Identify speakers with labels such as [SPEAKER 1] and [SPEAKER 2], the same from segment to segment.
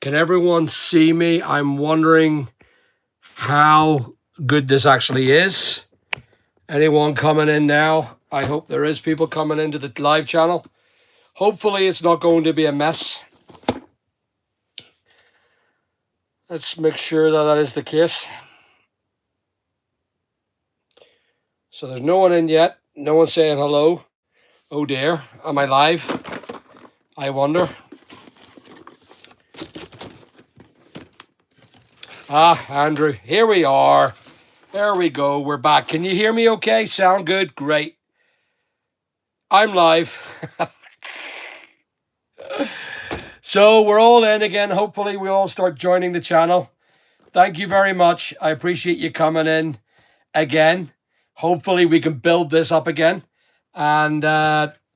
[SPEAKER 1] Can everyone see me? I'm wondering how good this actually is. Anyone coming in now? I hope there is people coming into the live channel. Hopefully it's not going to be a mess. Let's make sure that that is the case. So there's no one in yet. No one saying hello. Oh dear, am I live? I wonder. Ah, Andrew, here we are. There we go, we're back. Can you hear me okay? Sound good? Great. I'm live. So we're all in again. Hopefully we all start joining the channel. Thank you very much. I appreciate you coming in again. Hopefully we can build this up again. And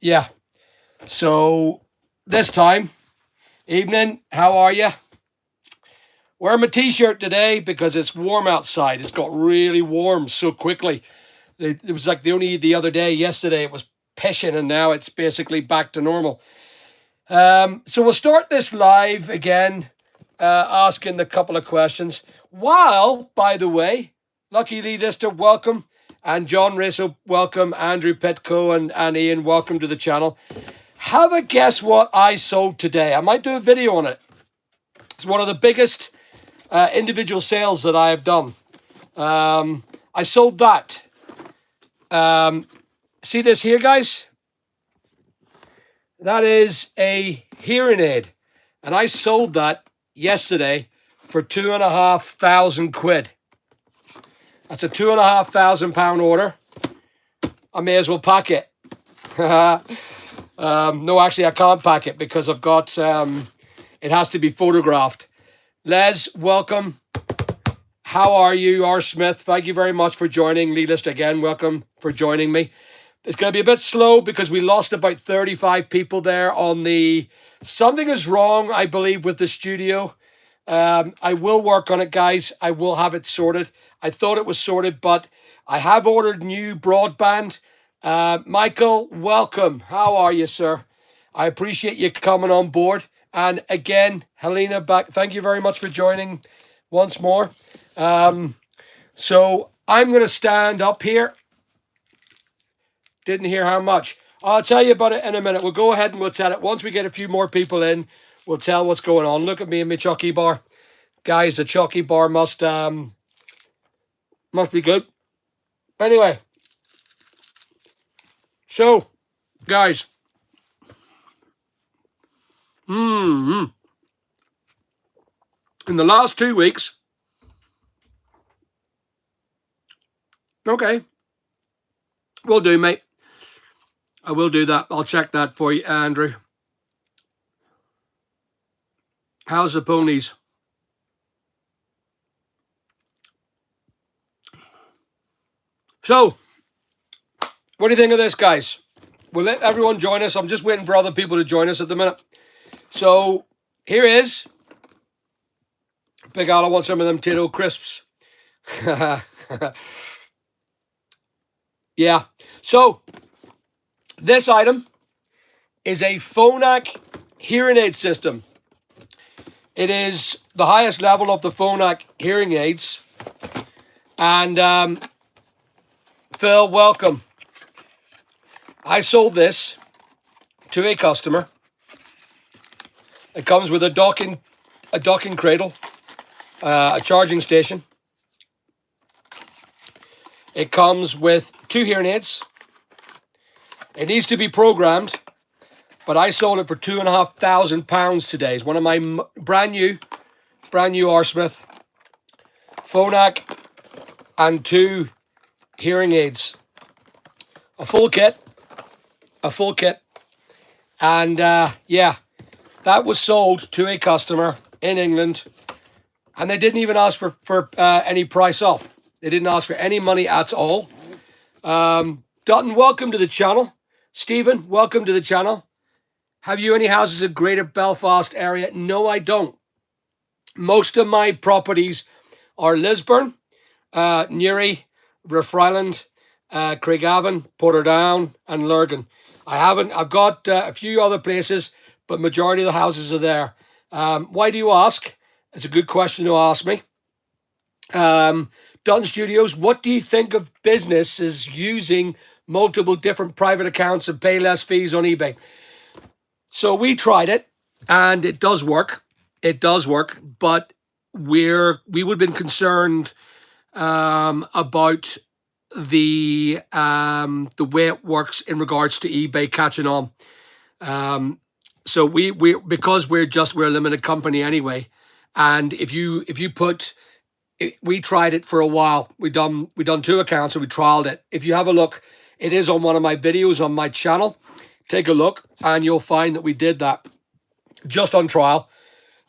[SPEAKER 1] yeah, so this time, evening, how are you? Wearing my t-shirt today because it's warm outside. It's got really warm so quickly. It was like the other day, yesterday, it was pissing, and now it's basically back to normal. So we'll start this live again, asking a couple of questions. While, by the way, Lucky Lee Lister, welcome. And John Raso, welcome. Andrew Petco and Ian, welcome to the channel. Have a guess what I sold today. I might do a video on it. It's one of the biggest individual sales that I have done. I sold that. See this here, guys? That is a hearing aid. And I sold that yesterday for £2,500. That's a £2,500 order. I may as well pack it. No, actually, I can't pack it because I've got, it has to be photographed. Les, welcome. How are you? R. Smith, thank you very much for joining. Lee List again, welcome for joining me. It's going to be a bit slow because we lost about 35 people there on the... Something is wrong, I believe, with the studio. I will work on it, guys. I will have it sorted. I thought it was sorted, but I have ordered new broadband. Michael, welcome. How are you, sir? I appreciate you coming on board. And again, Helena, back. Thank you very much for joining once more. So I'm going to stand up here. Didn't hear how much. I'll tell you about it in a minute. We'll go ahead and we'll tell it. Once we get a few more people in, we'll tell what's going on. Look at me and my Chucky bar. Guys, the Chucky bar must be good. Anyway. So, guys. In the last 2 weeks. Okay. Will do, mate. I will do that. I'll check that for you, Andrew. How's the ponies? So, what do you think of this, guys? We'll let everyone join us. I'm just waiting for other people to join us at the minute. So, here is... Big Al, I want some of them Tito crisps. Yeah. So, this item is a Phonak hearing aid system. It is the highest level of the Phonak hearing aids. And Phil, welcome. I sold this to a customer. It comes with a docking cradle, a charging station. It comes with 2 hearing aids. It needs to be programmed, but I sold it for £2,500 today. It's one of my brand new R. Smith, Phonak, and 2 hearing aids. A full kit. And yeah, that was sold to a customer in England, and they didn't even ask for any price off. They didn't ask for any money at all. Dutton, welcome to the channel. Stephen, welcome to the channel. Have you any houses in Greater Belfast area? No, I don't. Most of my properties are Lisburn, Newry, Rathfriland, Craigavon, Portadown, and Lurgan. I've got a few other places, but majority of the houses are there. Why do you ask? It's a good question to ask me. Dun Studios, what do you think of businesses using multiple different private accounts and pay less fees on eBay? So we tried it, and it does work. It does work, but we would have been concerned about the way it works in regards to eBay catching on. So we because we're a limited company anyway, and if you put we tried it for a while. We done 2 accounts and we trialed it. If you have a look, it is on one of my videos on my channel. Take a look, and you'll find that we did that just on trial,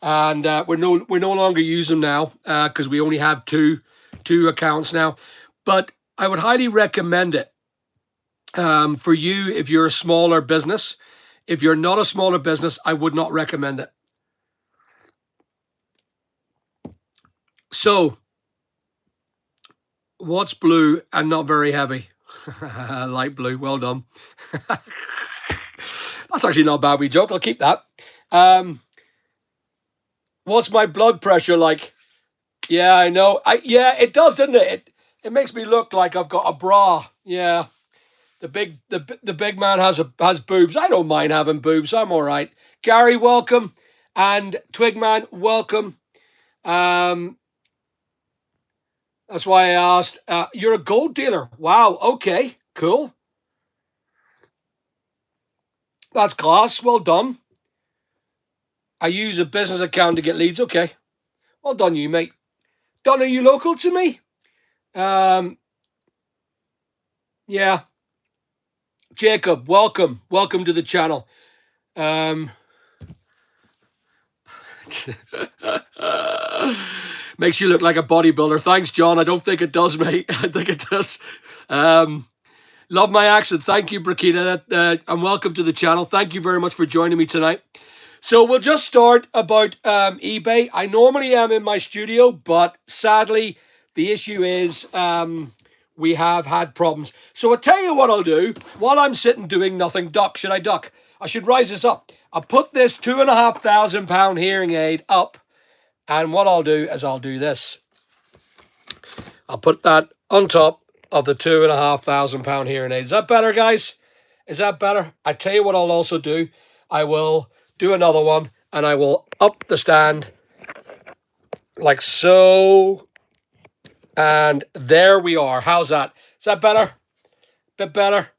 [SPEAKER 1] and we're no longer using them now because we only have two accounts now. But I would highly recommend it for you if you're a smaller business. If you're not a smaller business, I would not recommend it. So, what's blue and not very heavy? Light blue. Well done. That's actually not a bad wee joke. I'll keep that. What's my blood pressure like? Yeah, I know. Yeah, it does, doesn't it? It makes me look like I've got a bra. Yeah. The big man has boobs. I don't mind having boobs. I'm all right. Gary, welcome. And Twigman, welcome. That's why I asked. You're a gold dealer. Wow. Okay. Cool. That's class. Well done. I use a business account to get leads. Okay. Well done, you, mate. Don, are you local to me? Yeah. Jacob, welcome. Welcome to the channel. Makes you look like a bodybuilder. Thanks, John. I don't think it does, mate. I think it does. Love my accent. Thank you, Brakita. And welcome to the channel. Thank you very much for joining me tonight. So we'll just start about eBay. I normally am in my studio, but sadly, the issue is we have had problems. So I'll tell you what I'll do. While I'm sitting doing nothing, duck. Should I duck? I should rise this up. I'll put this £2,500 hearing aid up. And what I'll do is I'll do this. I'll put that on top of the £2,500 hearing aid. Is that better, guys? Is that better? I tell you what I'll also do. I will do another one, and I will up the stand like so. And there we are. How's that? Is that better? Bit better?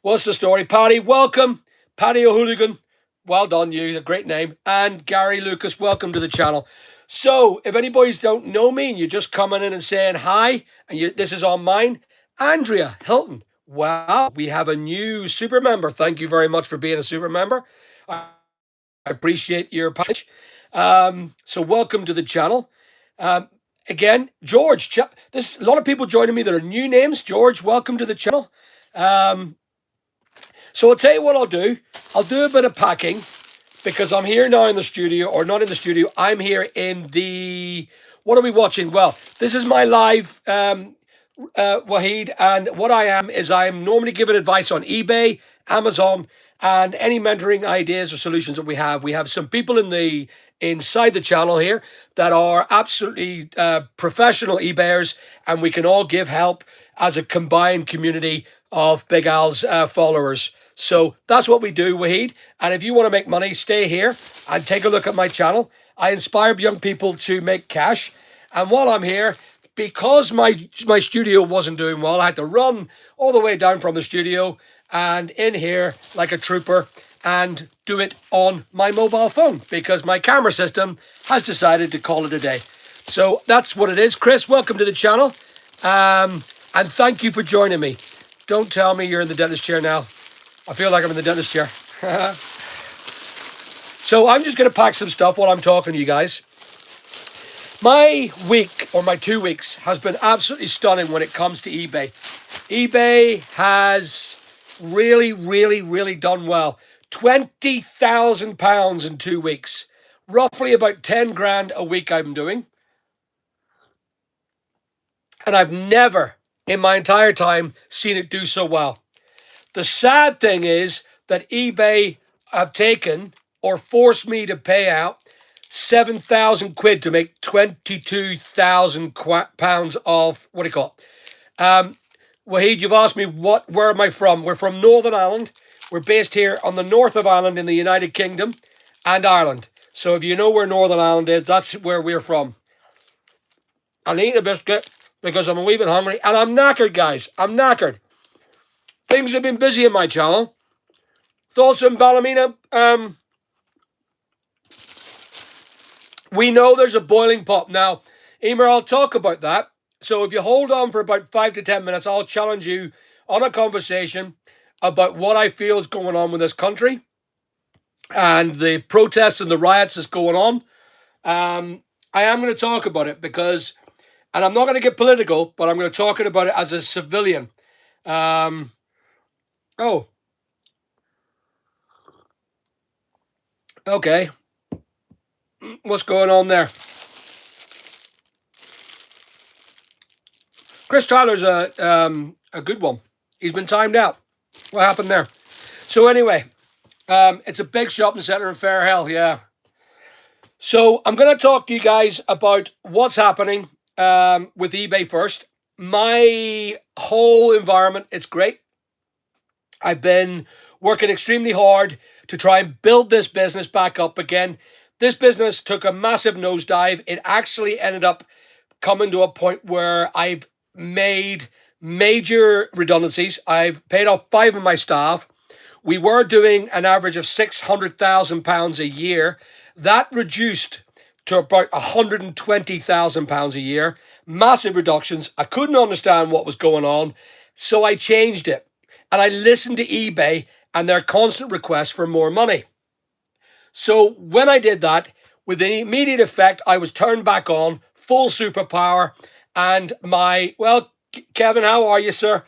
[SPEAKER 1] What's the story? Paddy, welcome. Paddy O'Hooligan. Well done, you. A great name. And Gary Lucas, welcome to the channel. So, if anybody's don't know me and you're just coming in and saying hi, and this is on mine, Andrea Hilton. Wow, we have a new super member. Thank you very much for being a super member. I appreciate your patch. So, welcome to the channel. Again, George. There's a lot of people joining me that are new names. George, welcome to the channel. So, I'll tell you what I'll do. I'll do a bit of packing. Because I'm here now in the studio, or not in the studio, I'm here in the, what are we watching? Well, this is my live, Wahid, and what I am is I'm normally giving advice on eBay, Amazon, and any mentoring ideas or solutions that we have. We have some people inside the channel here that are absolutely professional eBayers, and we can all give help as a combined community of Big Al's followers. So that's what we do, Wahid. And if you want to make money, stay here and take a look at my channel. I inspire young people to make cash. And while I'm here, because my studio wasn't doing well, I had to run all the way down from the studio and in here like a trooper and do it on my mobile phone because my camera system has decided to call it a day. So that's what it is. Chris, welcome to the channel. And thank you for joining me. Don't tell me you're in the dentist chair now. I feel like I'm in the dentist chair. So I'm just going to pack some stuff while I'm talking to you guys. My week, or my 2 weeks, has been absolutely stunning when it comes to eBay. eBay has really, really, really done well. £20,000 in 2 weeks. Roughly about 10 grand a week I'm doing. And I've never, in my entire time, seen it do so well. The sad thing is that eBay have taken or forced me to pay out 7,000 quid to make 22,000 pounds of, what do you call it? Wahid, you've asked me where am I from? We're from Northern Ireland. We're based here on the north of Ireland in the United Kingdom and Ireland. So if you know where Northern Ireland is, that's where we're from. I'll eat a biscuit because I'm a wee bit hungry. And I'm knackered, guys. I'm knackered. Things have been busy in my channel. Thoughts on Ballymena? We know there's a boiling pot. Now, Emer, I'll talk about that. So if you hold on for about 5 to 10 minutes, I'll challenge you on a conversation about what I feel is going on with this country and the protests and the riots that's going on. I am going to talk about it because, and I'm not going to get political, but I'm going to talk about it as a civilian. Oh. Okay. What's going on there? Chris Tyler's a good one. He's been timed out. What happened there? So anyway, it's a big shopping centre in Fairhill, yeah. So I'm going to talk to you guys about what's happening with eBay first. My whole environment, it's great. I've been working extremely hard to try and build this business back up again. This business took a massive nosedive. It actually ended up coming to a point where I've made major redundancies. I've paid off 5 of my staff. We were doing an average of £600,000 a year. That reduced to about £120,000 a year. Massive reductions. I couldn't understand what was going on, so I changed it. And I listened to eBay and their constant requests for more money. So when I did that, with the immediate effect, I was turned back on, full superpower, and well, Kevin, how are you, sir?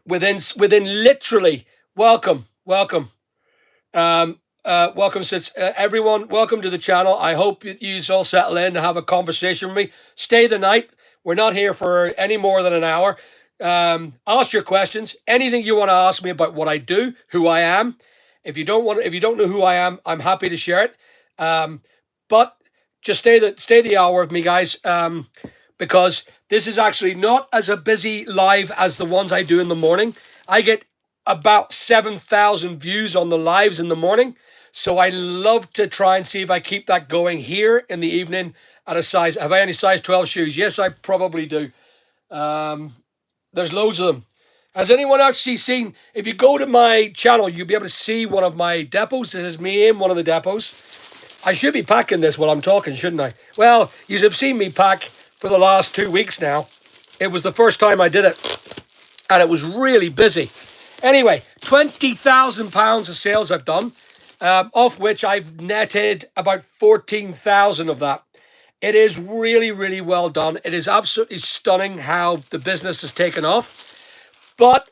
[SPEAKER 1] Within literally, welcome, everyone, welcome to the channel. I hope you all settle in to have a conversation with me. Stay the night. We're not here for any more than an hour. Ask your questions. Anything you want to ask me about what I do, who I am. If you don't know who I am, I'm happy to share it. But just stay the hour with me, guys, because this is actually not as a busy live as the ones I do in the morning. I get about 7,000 views on the lives in the morning. So I love to try and see if I keep that going here in the evening at a size. Have I any size 12 shoes? Yes, I probably do. There's loads of them. Has anyone actually seen, if you go to my channel, you'll be able to see one of my depots. This is me in one of the depots. I should be packing this while I'm talking, shouldn't I? Well, you have seen me pack for the last 2 weeks now. It was the first time I did it, and it was really busy. Anyway, £20,000 of sales I've done, of which I've netted about 14,000 of that. It is really, really well done. It is absolutely stunning how the business has taken off. But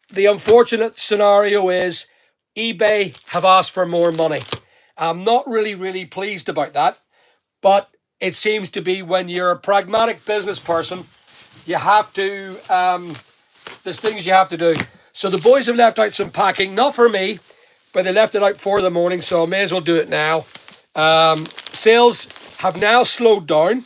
[SPEAKER 1] the unfortunate scenario is eBay have asked for more money. I'm not really pleased about that. But it seems to be when you're a pragmatic business person, you have to, there's things you have to do. So the boys have left out some packing, not for me, but they left it out for the morning, so I may as well do it now. Sales have now slowed down,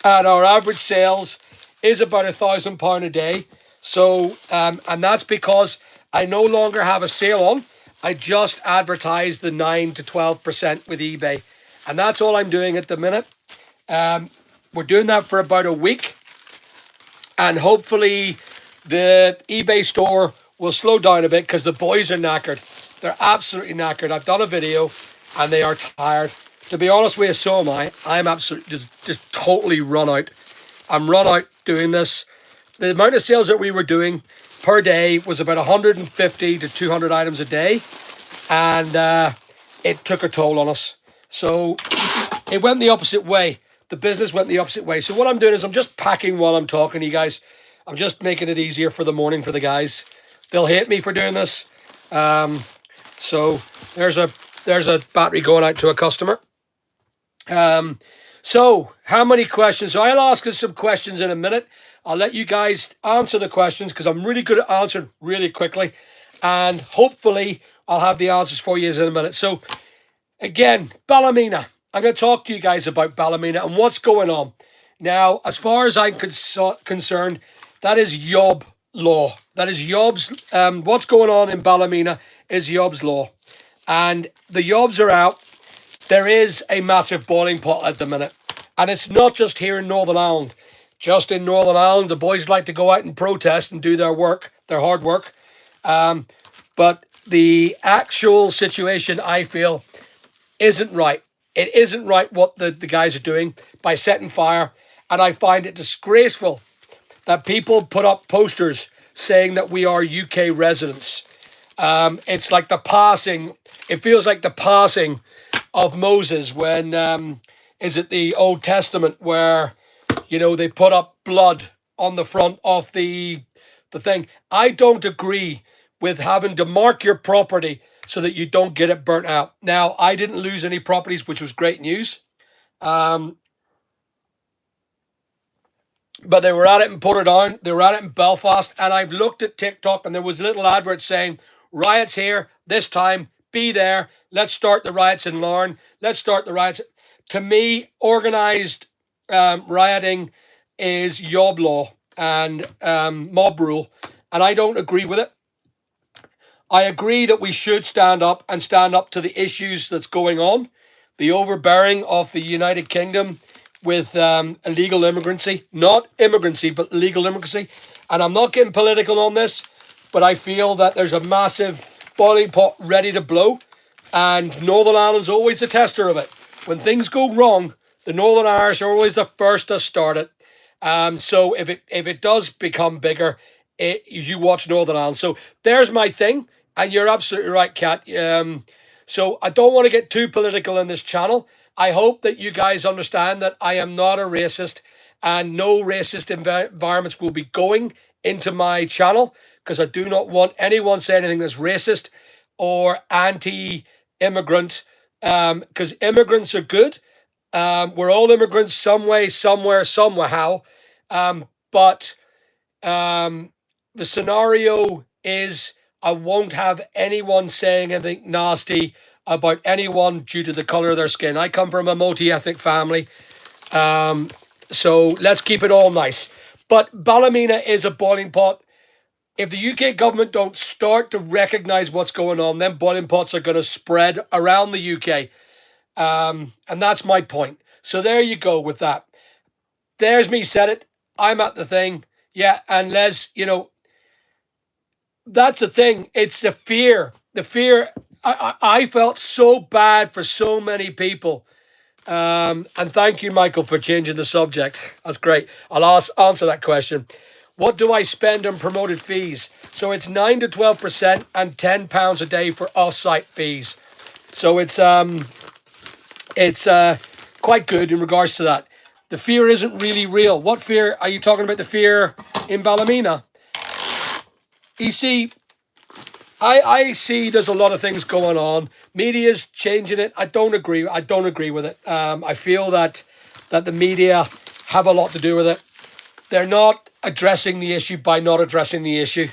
[SPEAKER 1] and our average sales is about £1,000 a day. So, and that's because I no longer have a sale on. I just advertise the 9 to 12% with eBay. And that's all I'm doing at the minute. We're doing that for about a week. And hopefully the eBay store will slow down a bit because the boys are knackered. They're absolutely knackered. I've done a video and they are tired. To be honest with you, so am I. I'm absolutely just totally run out. I'm run out doing this. The amount of sales that we were doing per day was about 150 to 200 items a day. And it took a toll on us. So it went the opposite way. The business went the opposite way. So what I'm doing is I'm just packing while I'm talking to you guys. I'm just making it easier for the morning for the guys. They'll hate me for doing this. So there's a battery going out to a customer. So how many questions? So I'll ask us some questions in a minute. I'll let you guys answer the questions because I'm really good at answering really quickly. And hopefully I'll have the answers for you in a minute. So Again, Ballymena. I'm going to talk to you guys about Ballymena and what's going on. Now, as far as I'm concerned, that is Yob law. That is Yob's, what's going on in Ballymena is Yob's law. And the Yobs are out. There is a massive boiling pot at the minute. And it's not just here in Northern Ireland. Just in Northern Ireland, the boys like to go out and protest and do their work, their hard work. But the actual situation, I feel, isn't right. It isn't right what the guys are doing by setting fire. And I find it disgraceful that people put up posters saying that we are UK residents. It's like the passing, it feels like the passing of Moses when, is it the Old Testament where, you know, they put up blood on the front of the thing. I don't agree with having to mark your property so that you don't get it burnt out. Now, I didn't lose any properties, which was great news. But they were at it and put it on. They were at it in Belfast. And I've looked at TikTok and there was a little advert saying, riots here, this time, be there. Let's start the riots in Larne. Let's start the riots. To me, organised rioting is Yob law and mob rule. And I don't agree with it. I agree that we should stand up to the issues that's going on. The overbearing of the United Kingdom with illegal immigrancy, not immigrancy, but illegal immigrancy. And I'm not getting political on this, but I feel that there's a massive boiling pot ready to blow. And Northern Ireland's always a tester of it. When things go wrong, the Northern Irish are always the first to start it. So if it does become bigger, you watch Northern Ireland. So there's my thing. And you're absolutely right, Kat. So I don't want to get too political in this channel. I hope that you guys understand that I am not a racist and no racist environments will be going into my channel because I do not want anyone saying anything that's racist or anti-immigrant because immigrants are good. We're all immigrants some way, somewhere, somehow. But the scenario is I won't have anyone saying anything nasty about anyone due to the color of their skin. I come from a multi-ethnic family. So let's keep it all nice. But Ballymena is a boiling pot. If the UK government don't start to recognise what's going on, then boiling pots are going to spread around the UK. And that's my point. So there you go with that. There's me said it. I'm at the thing. Yeah, and Les, you know, that's the thing. It's the fear. The fear. I felt so bad for so many people. And thank you, Michael, for changing the subject. That's great. I'll answer that question. What do I spend on promoted fees? So it's 9 to 12% and £10 a day for off-site fees. So it's quite good in regards to that. The fear isn't really real. What fear are you talking about? The fear in Ballymena? You see, I see there's a lot of things going on. Media's changing it. I don't agree. I don't agree with it. I feel that the media have a lot to do with it. They're not addressing the issue by not addressing the issue.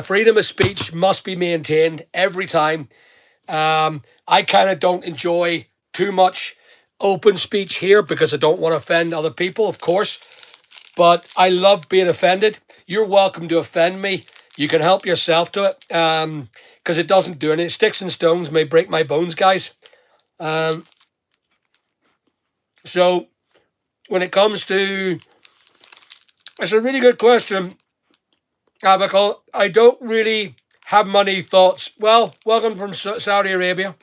[SPEAKER 1] Freedom of speech must be maintained every time. I kind of don't enjoy too much open speech here because I don't want to offend other people, of course. But I love being offended. You're welcome to offend me. You can help yourself to it because it doesn't do anything. Sticks and stones may break my bones, guys. So when it comes to, it's a really good question, Avical. I don't really have many thoughts. Well, welcome from Saudi Arabia.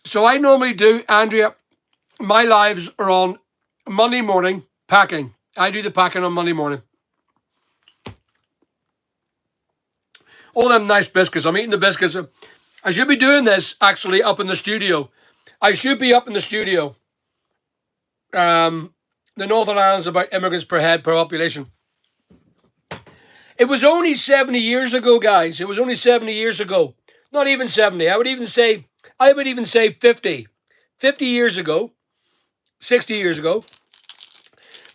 [SPEAKER 1] So I normally do, Andrea, my lives are on Monday morning packing. I do the packing on Monday morning. All them nice biscuits. I'm eating the biscuits. I should be doing this actually up in the studio. I should be up in the studio. The Northern Ireland's about immigrants per head per population. It was only 70 years ago, guys. It was only 70 years ago. Not even 70. I would even say 50. 50 years ago, 60 years ago,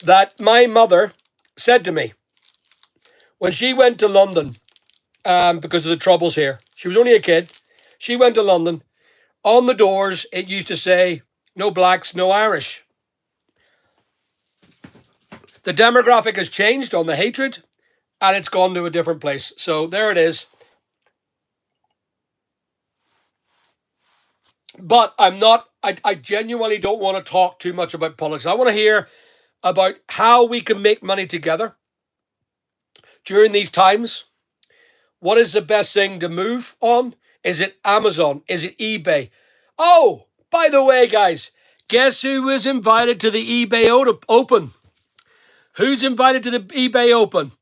[SPEAKER 1] that my mother said to me, when she went to London, because of the troubles here, she was only a kid. She went to London. On the doors, it used to say, no blacks, no Irish. The demographic has changed on the hatred, and it's gone to a different place. So there it is. But I genuinely don't want to talk too much about politics. I want to hear about how we can make money together during these times. What is the best thing to move on? Is it Amazon? Is it eBay? Oh, by the way, guys, guess who was invited to the eBay Open? Who's invited to the eBay Open?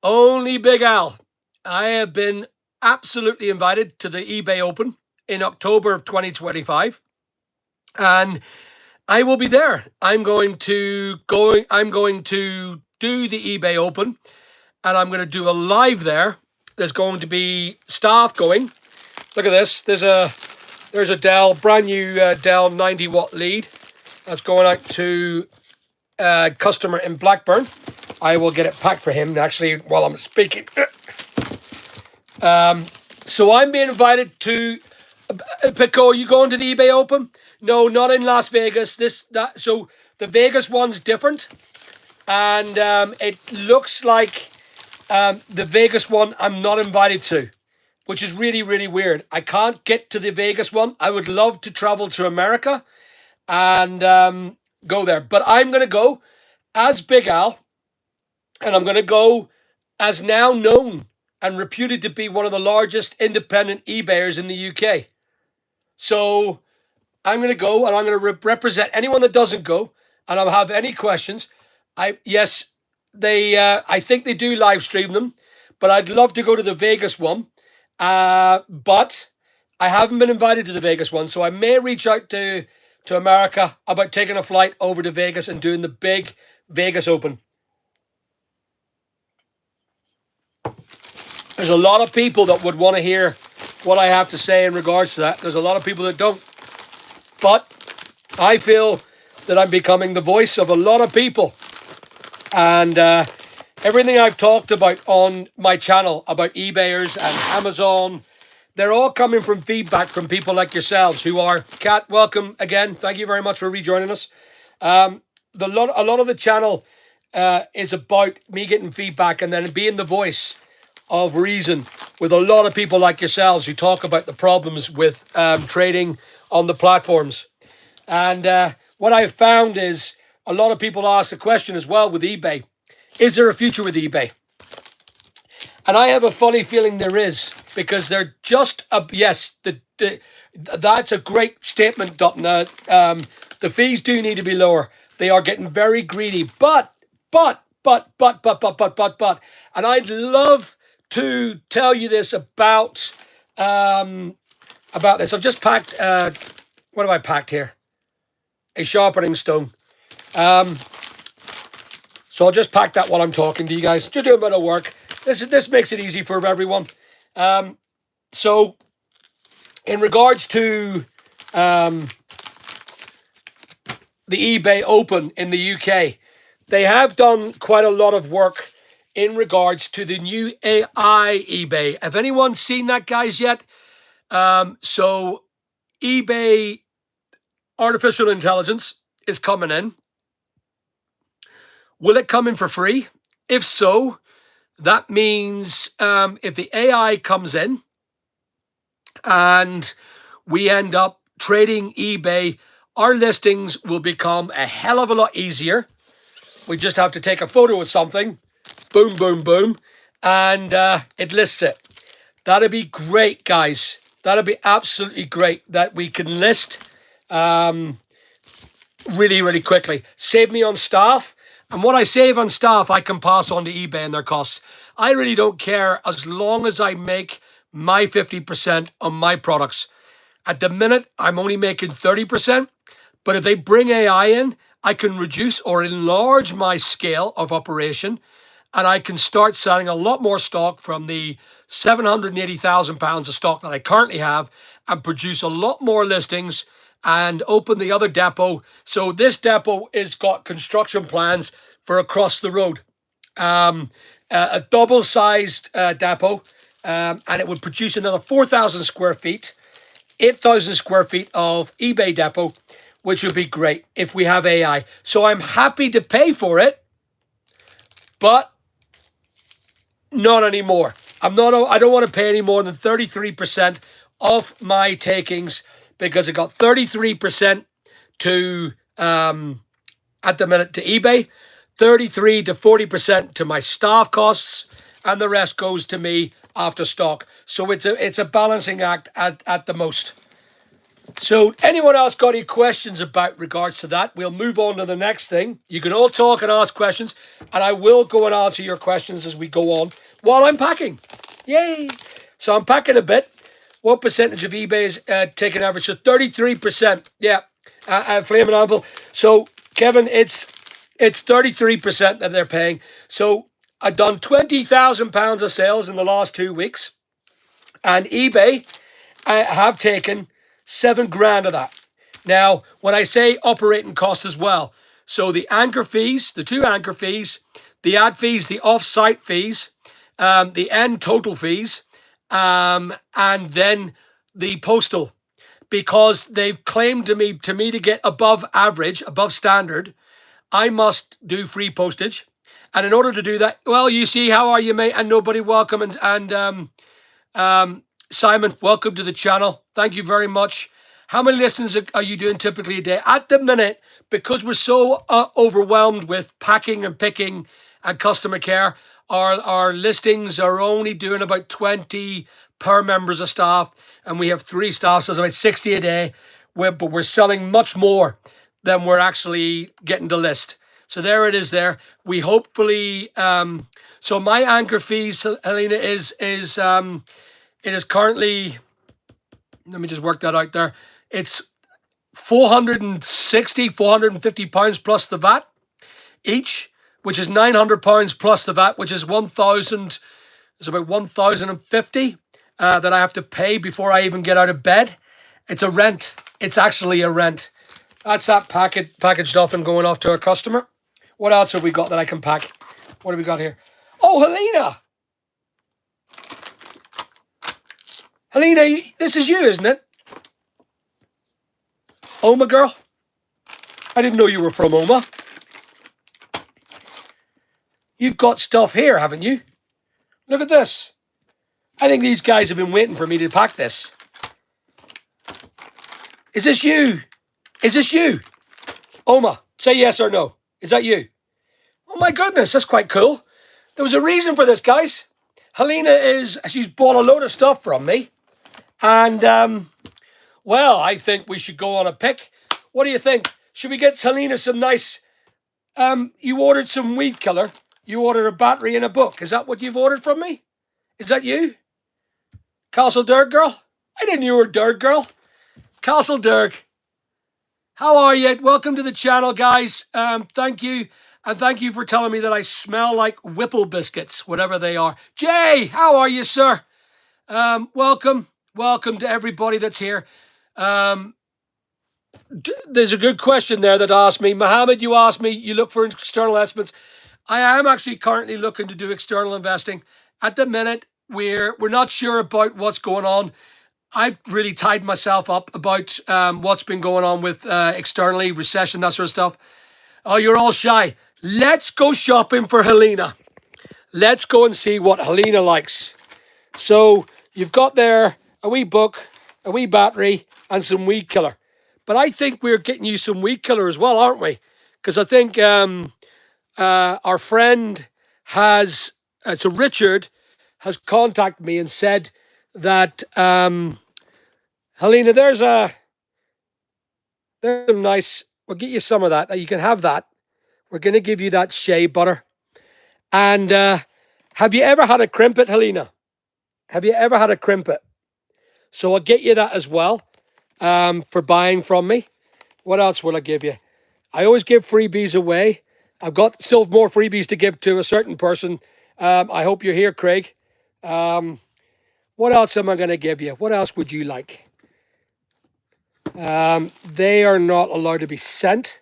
[SPEAKER 1] Only Big Al. I have been absolutely invited to the eBay Open in October of 2025. And I will be there. I'm going to do the eBay Open, and I'm going to do a live there. There's going to be staff going. Look at this. There's a Dell, brand new Dell 90-watt lead that's going out to a customer in Blackburn. I will get it packed for him actually while I'm speaking. So I'm being invited to Pico. Are you going to the eBay Open? No, not in Las Vegas. So the Vegas one's different, and it looks like the Vegas one I'm not invited to, which is really, really weird. I can't get to the Vegas one. I would love to travel to America and go there, but I'm going to go as Big Al, and I'm going to go as now known and reputed to be one of the largest independent eBayers in the UK. So I'm going to go, and I'm going to represent anyone that doesn't go, and I'll have any questions. I think they do live stream them, but I'd love to go to the Vegas one. But I haven't been invited to the Vegas one, so I may reach out to America about taking a flight over to Vegas and doing the big Vegas Open. There's a lot of people that would want to hear what I have to say in regards to that. There's a lot of people that don't. But I feel that I'm becoming the voice of a lot of people. And everything I've talked about on my channel about eBayers and Amazon, they're all coming from feedback from people like yourselves who are... Kat, welcome again. Thank you very much for rejoining us. A lot of the channel is about me getting feedback and then being the voice of reason with a lot of people like yourselves who talk about the problems with trading on the platforms. And what I've found is a lot of people ask the question as well with eBay, is there a future with eBay? And I have a funny feeling there is, because they're just, yes, that's a great statement, Dutton. The fees do need to be lower. They are getting very greedy, but, and I'd love to tell you this about this. I've just packed, what have I packed here? A sharpening stone. So I'll just pack that while I'm talking to you guys. Just do a bit of work. This makes it easy for everyone. So in regards to the eBay Open in the UK, they have done quite a lot of work in regards to the new AI eBay. Have anyone seen that, guys, yet? So eBay artificial intelligence is coming in. Will it come in for free? If so, that means if the AI comes in and we end up trading eBay, our listings will become a hell of a lot easier. We just have to take a photo of something, boom, boom, boom, and it lists it. That'd be great, guys. That'd be absolutely great that we can list really, really quickly. Save me on staff. And what I save on staff, I can pass on to eBay and their costs. I really don't care as long as I make my 50% on my products. At the minute, I'm only making 30%. But if they bring AI in, I can reduce or enlarge my scale of operation. And I can start selling a lot more stock from the 780,000 pounds of stock that I currently have and produce a lot more listings and open the other depot. So this depot is got construction plans for across the road. a double-sized depot, and it would produce another 4,000 square feet, 8,000 square feet of eBay depot, which would be great if we have AI. So I'm happy to pay for it, but not anymore. I don't want to pay any more than 33% of my takings, because I got 33% to at the minute to eBay, 33 to 40% to my staff costs, and the rest goes to me after stock. So it's a balancing act at the most. So anyone else got any questions about regards to that? We'll move on to the next thing. You can all talk and ask questions, and I will go and answer your questions as we go on while I'm packing. Yay! So I'm packing a bit. What percentage of eBay is taking average? So 33%. Yeah, Flaming Anvil. So Kevin, it's 33% that they're paying. So I've done £20,000 of sales in the last 2 weeks, and eBay I have taken $7,000 of that. Now, when I say operating costs as well, so the anchor fees, the 2 anchor fees, the ad fees, the off-site fees, the end total fees, and then the postal, because they've claimed to me to get above average, above standard, I must do free postage. And in order to do that, well, you see, how are you, mate? And nobody, welcome. And Simon, welcome to the channel. Thank you very much. How many listens are you doing typically a day? At the minute, because we're so overwhelmed with packing and picking and customer care, our listings are only doing about 20 per members of staff, and we have 3 staff, so it's about 60 a day. But we're selling much more than we're actually getting to list. So there it is there. We hopefully, so my anchor fees, Helena, it is currently, let me just work that out there. It's £450 plus the VAT each, which is £900 plus the VAT, which is 1,000. It's about 1,050 that I have to pay before I even get out of bed. It's a rent. It's actually a rent. That's that packaged off and going off to a customer. What else have we got that I can pack? What have we got here? Oh, Helena. Helena, this is you, isn't it? Oma girl? I didn't know you were from Oma. You've got stuff here, haven't you? Look at this. I think these guys have been waiting for me to pack this. Is this you? Is this you? Oma, say yes or no. Is that you? Oh my goodness, that's quite cool. There was a reason for this, guys. Helena she's bought a load of stuff from me. And, well, I think we should go on a pick. What do you think? Should we get Helena some nice, you ordered some weed killer. You ordered a battery and a book. Is that what you've ordered from me? Is that you? Castle Dirk girl? I didn't know you were Dirk girl. Castle Dirk. How are you? Welcome to the channel, guys. Thank you. And thank you for telling me that I smell like Whipple biscuits, whatever they are. Jay, how are you, sir? Welcome. Welcome to everybody that's here. There's a good question there that asked me. Mohammed, you asked me, you look for external estimates. I am actually currently looking to do external investing. At the minute, we're not sure about what's going on. I've really tied myself up about what's been going on with externally, recession, that sort of stuff. Oh, you're all shy. Let's go shopping for Helena. Let's go and see what Helena likes. So you've got there a wee book, a wee battery, and some weed killer. But I think we're getting you some weed killer as well, aren't we? Because I think our friend has, so Richard has contacted me and said that, Helena, there's some nice, we'll get you some of that. You can have that. We're going to give you that shea butter. And have you ever had a crimpet, Helena? Have you ever had a crimpet? So I'll get you that as well for buying from me. What else will I give you? I always give freebies away. I've got still more freebies to give to a certain person. I hope you're here, Craig. What else am I going to give you? What else would you like? They are not allowed to be sent,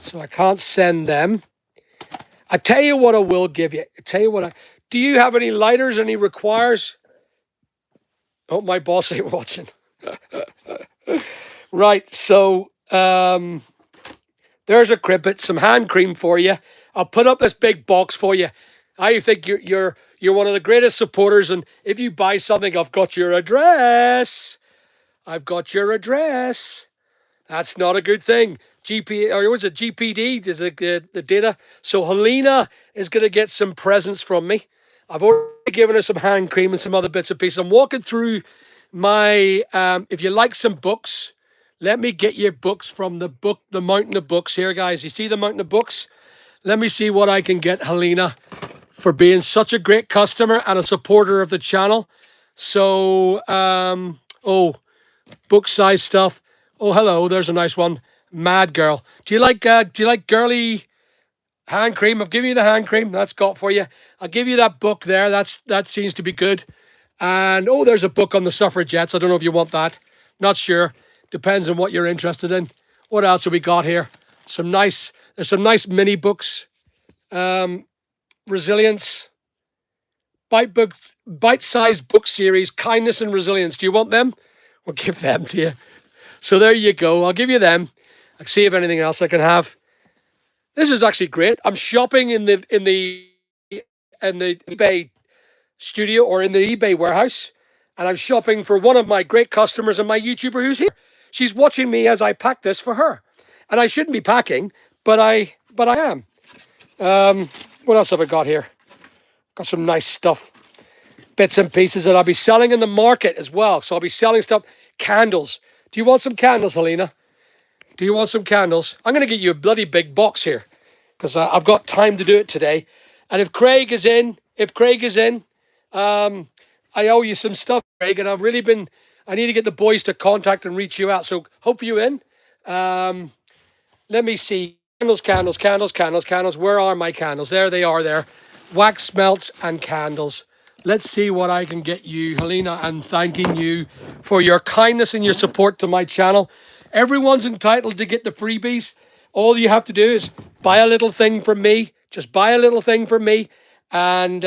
[SPEAKER 1] so I can't send them. I tell you what I will give you. I tell you what do you have any lighters, any requires? Oh, my boss ain't watching. Right, so there's a crimpet, some hand cream for you. I'll put up this big box for you. I think you're one of the greatest supporters, and if you buy something, I've got your address. I've got your address. That's not a good thing. GP or what's it? GPD is the data. So Helena is going to get some presents from me. I've already given her some hand cream and some other bits and pieces. I'm walking through my. If you like some books, let me get you books from the mountain of books here, guys. You see the mountain of books? Let me see what I can get Helena for being such a great customer and a supporter of the channel. So, book size stuff. Oh, hello, there's a nice one. Mad Girl. Do you like girly hand cream? I've given you the hand cream. That's got for you. I'll give you that book there. That seems to be good. And oh, there's a book on the suffragettes. I don't know if you want that. Not sure. Depends on what you're interested in. What else have we got here? There's some nice mini books. Resilience. Bite-sized book series, Kindness and Resilience. Do you want them? We'll give them to you. So there you go. I'll give you them. I'll see if anything else I can have. This is actually great. I'm shopping in the eBay studio or in the eBay warehouse, and I'm shopping for one of my great customers and my YouTuber who's here. She's watching me as I pack this for her, and I shouldn't be packing, but I am. What else have I got here? Got some nice stuff, bits and pieces that I'll be selling in the market as well. So I'll be selling stuff. Candles. Do you want some candles, Helena? Do you want some candles? I'm going to get you a bloody big box here because I've got time to do it today. And if Craig is in, I owe you some stuff, Craig, and I need to get the boys to contact and reach you out. So hope you in. Let me see. Candles. Where are my candles? There they are there. Wax melts and candles. Let's see what I can get you, Helena, and thanking you for your kindness and your support to my channel. Everyone's entitled to get the freebies. All you have to do is buy a little thing from me. Just buy a little thing from me, and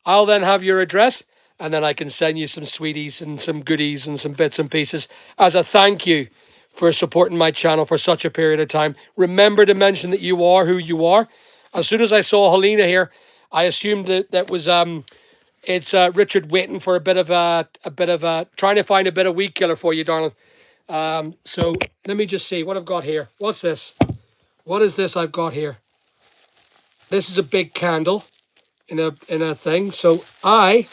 [SPEAKER 1] I'll then have your address, and then I can send you some sweeties and some goodies and some bits and pieces as a thank you for supporting my channel for such a period of time. Remember to mention that you are who you are. As soon as I saw Helena here, I assumed that was it's Richard waiting for a bit of trying to find a bit of weed killer for you, darling. So let me just see what I've got here. What's this? What is this I've got here? This is a big candle in a thing. So I'm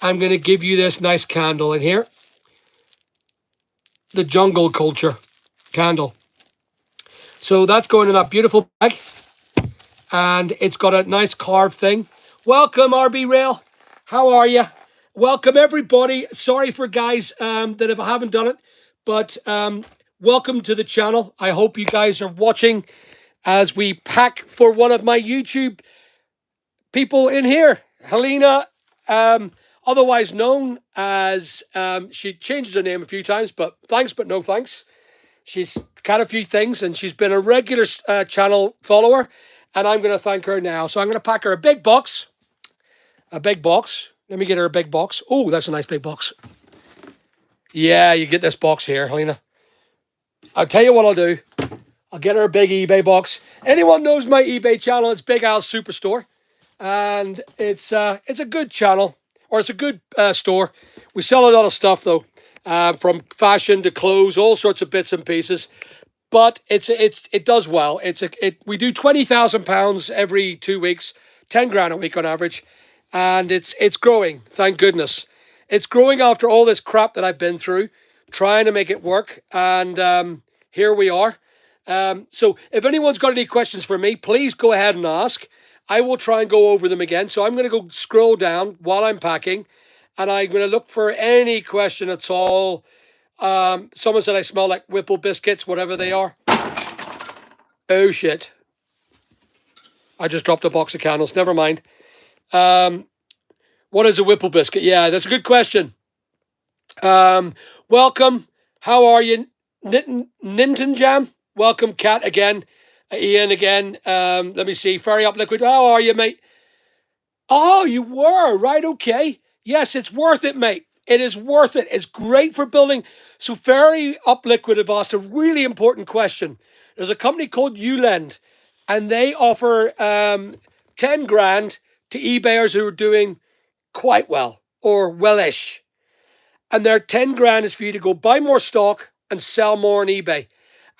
[SPEAKER 1] going to give you this nice candle in here. The jungle culture candle. So that's going in that beautiful bag. And it's got a nice carved thing. Welcome, RB Rail. How are you? Welcome, everybody. Sorry for guys that if I haven't done it, but welcome to the channel. I hope you guys are watching as we pack for one of my YouTube people in here, Helena, otherwise known as, she changes her name a few times, but thanks, but no thanks. She's got a few things, and she's been a regular channel follower, and I'm going to thank her now. So I'm going to pack her a big box. Let me get her a big box. Oh, that's a nice big box. Yeah, you get this box here, Helena. I'll tell you what I'll do. I'll get her a big eBay box. Anyone knows my eBay channel? It's Big Al's Superstore. And it's a good channel, or it's a good store. We sell a lot of stuff, though, from fashion to clothes, all sorts of bits and pieces. But it does well. We do £20,000 every 2 weeks, 10 grand a week on average. And it's growing, thank goodness. It's growing after all this crap that I've been through, trying to make it work. And here we are. So if anyone's got any questions for me, please go ahead and ask. I will try and go over them again. So I'm going to go scroll down while I'm packing, and I'm going to look for any question at all. Someone said I smell like Whipple biscuits, whatever they are. Oh, shit. I just dropped a box of candles. Never mind. What is a Whipple biscuit? Yeah, that's a good question. Welcome. How are you? Ninten Jam? Welcome, Kat, again. Ian again. Let me see. Ferry Up Liquid. How are you, mate? Oh, you were. Right. Okay. Yes, it's worth it, mate. It is worth it. It's great for building. So Ferry Up Liquid have asked a really important question. There's a company called ULend, and they offer 10 grand to eBayers who are doing quite well or wellish. And their 10 grand is for you to go buy more stock and sell more on eBay.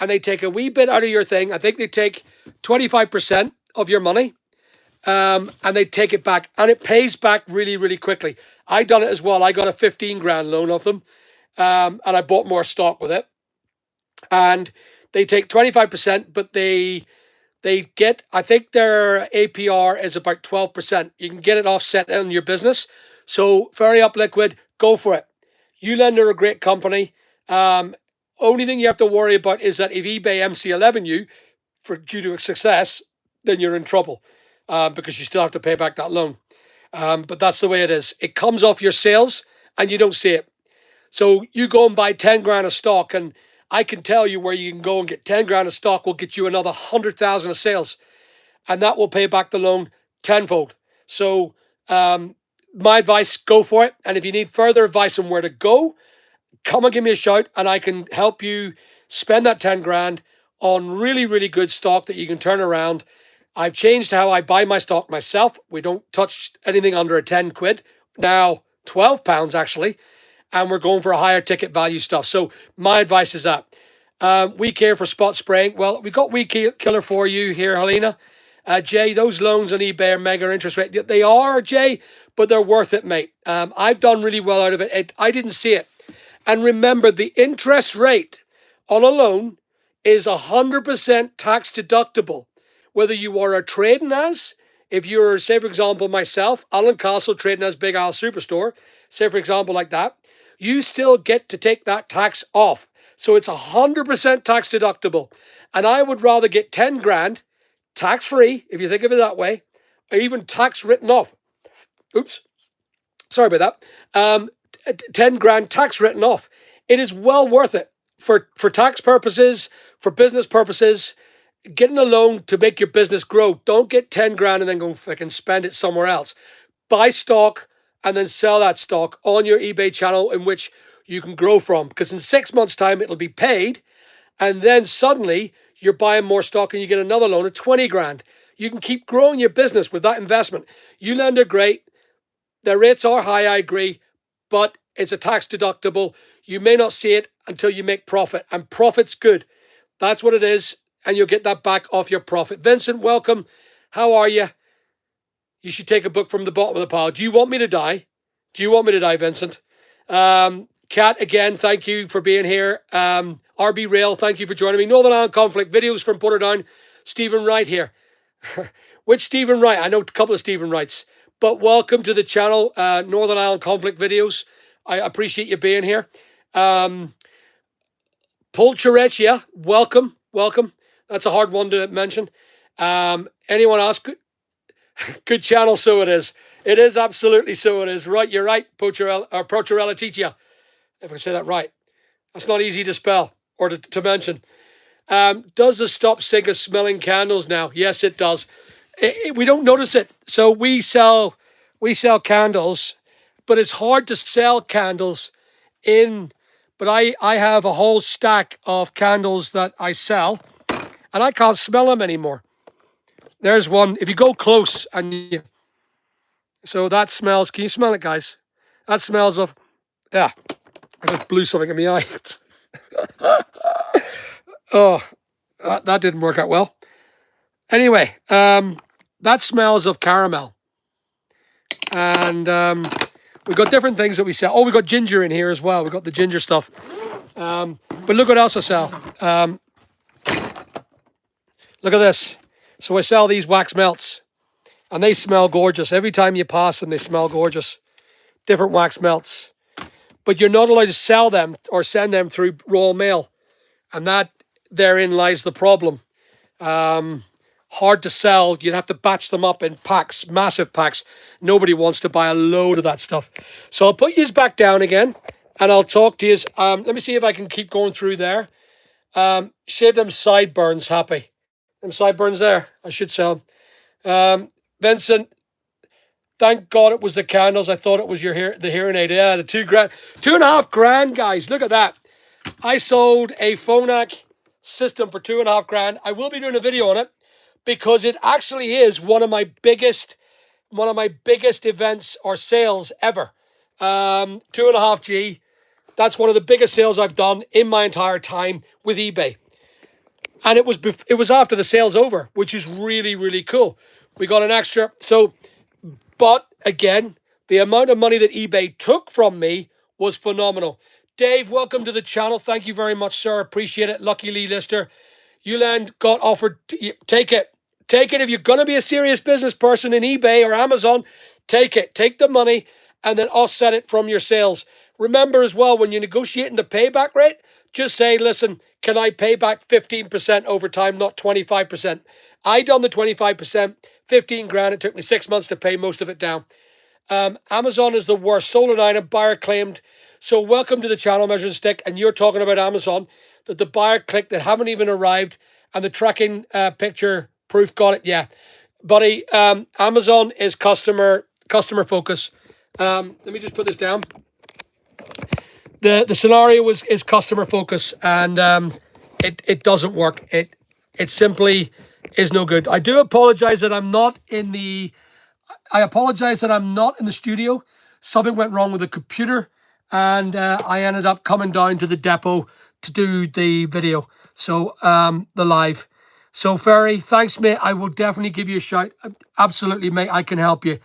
[SPEAKER 1] And they take a wee bit out of your thing. I think they take 25% of your money, and they take it back. And it pays back really, really quickly. I done it as well. I got a 15 grand loan off them, and I bought more stock with it. And they take 25%, but they get, I think their APR is about 12%. You can get it offset on your business. So Ferry Up Liquid, go for it. ULend are a great company. Only thing you have to worry about is that if eBay MC11 you due to success, then you're in trouble because you still have to pay back that loan. But that's the way it is. It comes off your sales and you don't see it. So you go and buy 10 grand of stock, and I can tell you where you can go and get 10 grand of stock will get you another 100,000 of sales, and that will pay back the loan tenfold. So my advice, go for it. And if you need further advice on where to go, come and give me a shout, and I can help you spend that 10 grand on really, really good stock that you can turn around. I've changed how I buy my stock myself. We don't touch anything under a 10 quid. Now, 12 pounds actually. And we're going for a higher ticket value stuff. So my advice is that Weed Killer for spot spraying. Well, we've got Weed Killer for you here, Helena. Jay, those loans on eBay are mega interest rate. They are, Jay, but they're worth it, mate. I've done really well out of it. I didn't see it. And remember, the interest rate on a loan is 100% tax deductible. Whether you are a trading as, if you're, say, for example, myself, Alan Castle trading as Big Al Superstore, say, for example, like that, you still get to take that tax off. So it's 100% tax deductible. And I would rather get 10 grand tax free, if you think of it that way, or even tax written off. Oops. Sorry about that. 10 grand tax written off. It is well worth it for tax purposes, for business purposes. Getting a loan to make your business grow. Don't get 10 grand and then go fucking spend it somewhere else. Buy stock and then sell that stock on your eBay channel in which you can grow from. Because in 6 months' time, it'll be paid. And then suddenly you're buying more stock and you get another loan of 20 grand. You can keep growing your business with that investment. ULend are great. Their rates are high, I agree, but it's a tax deductible. You may not see it until you make profit, and profit's good. That's what it is, and you'll get that back off your profit. Vincent, welcome. How are you? You should take a book from the bottom of the pile. Do you want me to die? Do you want me to die, Vincent? Kat, again, thank you for being here. RB Rail, thank you for joining me. Northern Ireland Conflict, videos from Portadown. Stephen Wright here. Which Stephen Wright? I know a couple of Stephen Wrights. But welcome to the channel, Northern Ireland Conflict videos. I appreciate you being here. Polcherechia, welcome, welcome. That's a hard one to mention. Anyone else? Good channel, so it is. It is absolutely so it is. Right, you're right, Polcherella Titia, if I say that right. That's not easy to spell or to mention. Does the stop sink smelling candles now? Yes, it does. We don't notice it. So we sell candles, but it's hard to sell candles in. But I have a whole stack of candles that I sell, and I can't smell them anymore. There's one. If you go close so that smells. Can you smell it, guys? That smells of. Yeah, I just blew something in my eye. Oh, that didn't work out well. Anyway, that smells of caramel. And we've got different things that we sell. Oh, we got ginger in here as well. We got the ginger stuff. But look what else I sell. Look at this. So I sell these wax melts, and they smell gorgeous. Every time you pass them, they smell gorgeous. Different wax melts. But you're not allowed to sell them or send them through Royal Mail. And that, therein lies the problem. Hard to sell. You'd have to batch them up in packs, massive packs. Nobody wants to buy a load of that stuff. So I'll put yous back down again, and I'll talk to yous. Let me see if I can keep going through there. Shave them sideburns happy. Them sideburns there. I should sell them. Vincent, thank God it was the candles. I thought it was the hearing aid. Yeah, the $2,000, $2.5 guys. Look at that. I sold a Phonak system for $2.5 I will be doing a video on it because it actually is one of my biggest events or sales ever. 2.5G. That's one of the biggest sales I've done in my entire time with eBay. And it was after the sale's over, which is really, really cool. We got an extra. But again, the amount of money that eBay took from me was phenomenal. Dave, welcome to the channel. Thank you very much, sir. Appreciate it. Lucky Lee Lister. Uland got offered. Take it. Take it. If you're going to be a serious business person in eBay or Amazon, take it. Take the money and then offset it from your sales. Remember as well, when you're negotiating the payback rate, just say, listen, can I pay back 15% over time, not 25%? I done the 25%, $15,000. It took me 6 months to pay most of it down. Amazon is the worst. Sold an item, buyer claimed. So welcome to the channel, Measuring Stick. And you're talking about Amazon, that the buyer clicked that haven't even arrived and the tracking picture proof got it. Yeah, buddy, Amazon is customer focus. Let me just put this down. The scenario is customer focus, and it doesn't work. It simply is no good. I do apologize that I'm not in the. I apologize that I'm not in the studio. Something went wrong with the computer, and I ended up coming down to the depot to do the video. So the live. So Ferry, thanks, mate. I will definitely give you a shout. Absolutely, mate. I can help you.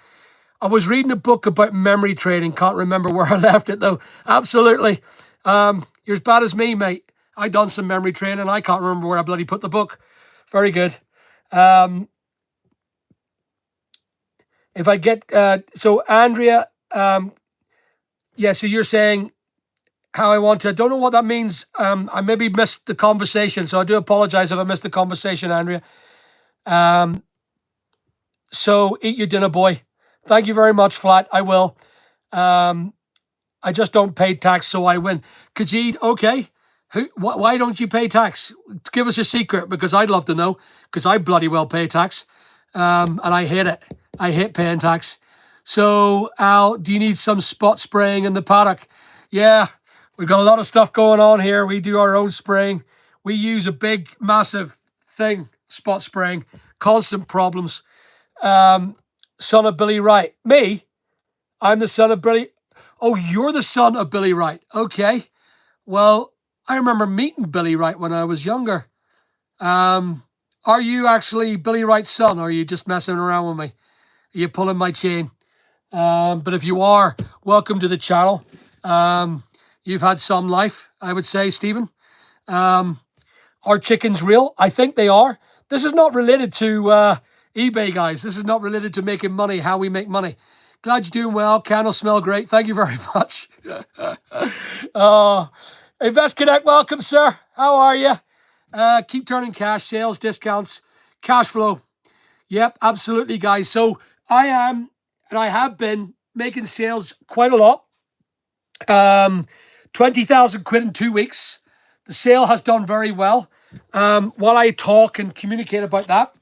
[SPEAKER 1] I was reading a book about memory trading. Can't remember where I left it though. Absolutely. You're as bad as me, mate. I done some memory trading. I can't remember where I bloody put the book. Very good. If I get, so Andrea, yeah, so you're saying how I want to, I don't know what that means. I maybe missed the conversation. So I do apologize if I missed the conversation, Andrea. So eat your dinner, boy. Thank you very much, Flat. I will. I just don't pay tax, so I win. Khajiit, okay. Why don't you pay tax? Give us a secret, because I'd love to know, because I bloody well pay tax. And I hate it. I hate paying tax. So, Al, do you need some spot spraying in the paddock? Yeah, we've got a lot of stuff going on here. We do our own spraying. We use a big, massive thing, spot spraying. Constant problems. Son of Billy Wright. Me? I'm the son of Billy. Oh, you're the son of Billy Wright. Okay. Well, I remember meeting Billy Wright when I was younger. Are you actually Billy Wright's son, or are you just messing around with me? Are you pulling my chain? But if you are, welcome to the channel. You've had some life, I would say, Stephen. Are chickens real? I think they are. This is not related to eBay, guys. This is not related to making money, how we make money. Glad you're doing well. Candles smell great. Thank you very much. Invest Connect, welcome, sir. How are you? Keep turning cash, sales, discounts, cash flow. Yep, absolutely, guys. So I am, and I have been making sales quite a lot. 20,000 quid in 2 weeks. The sale has done very well. While I talk and communicate about that,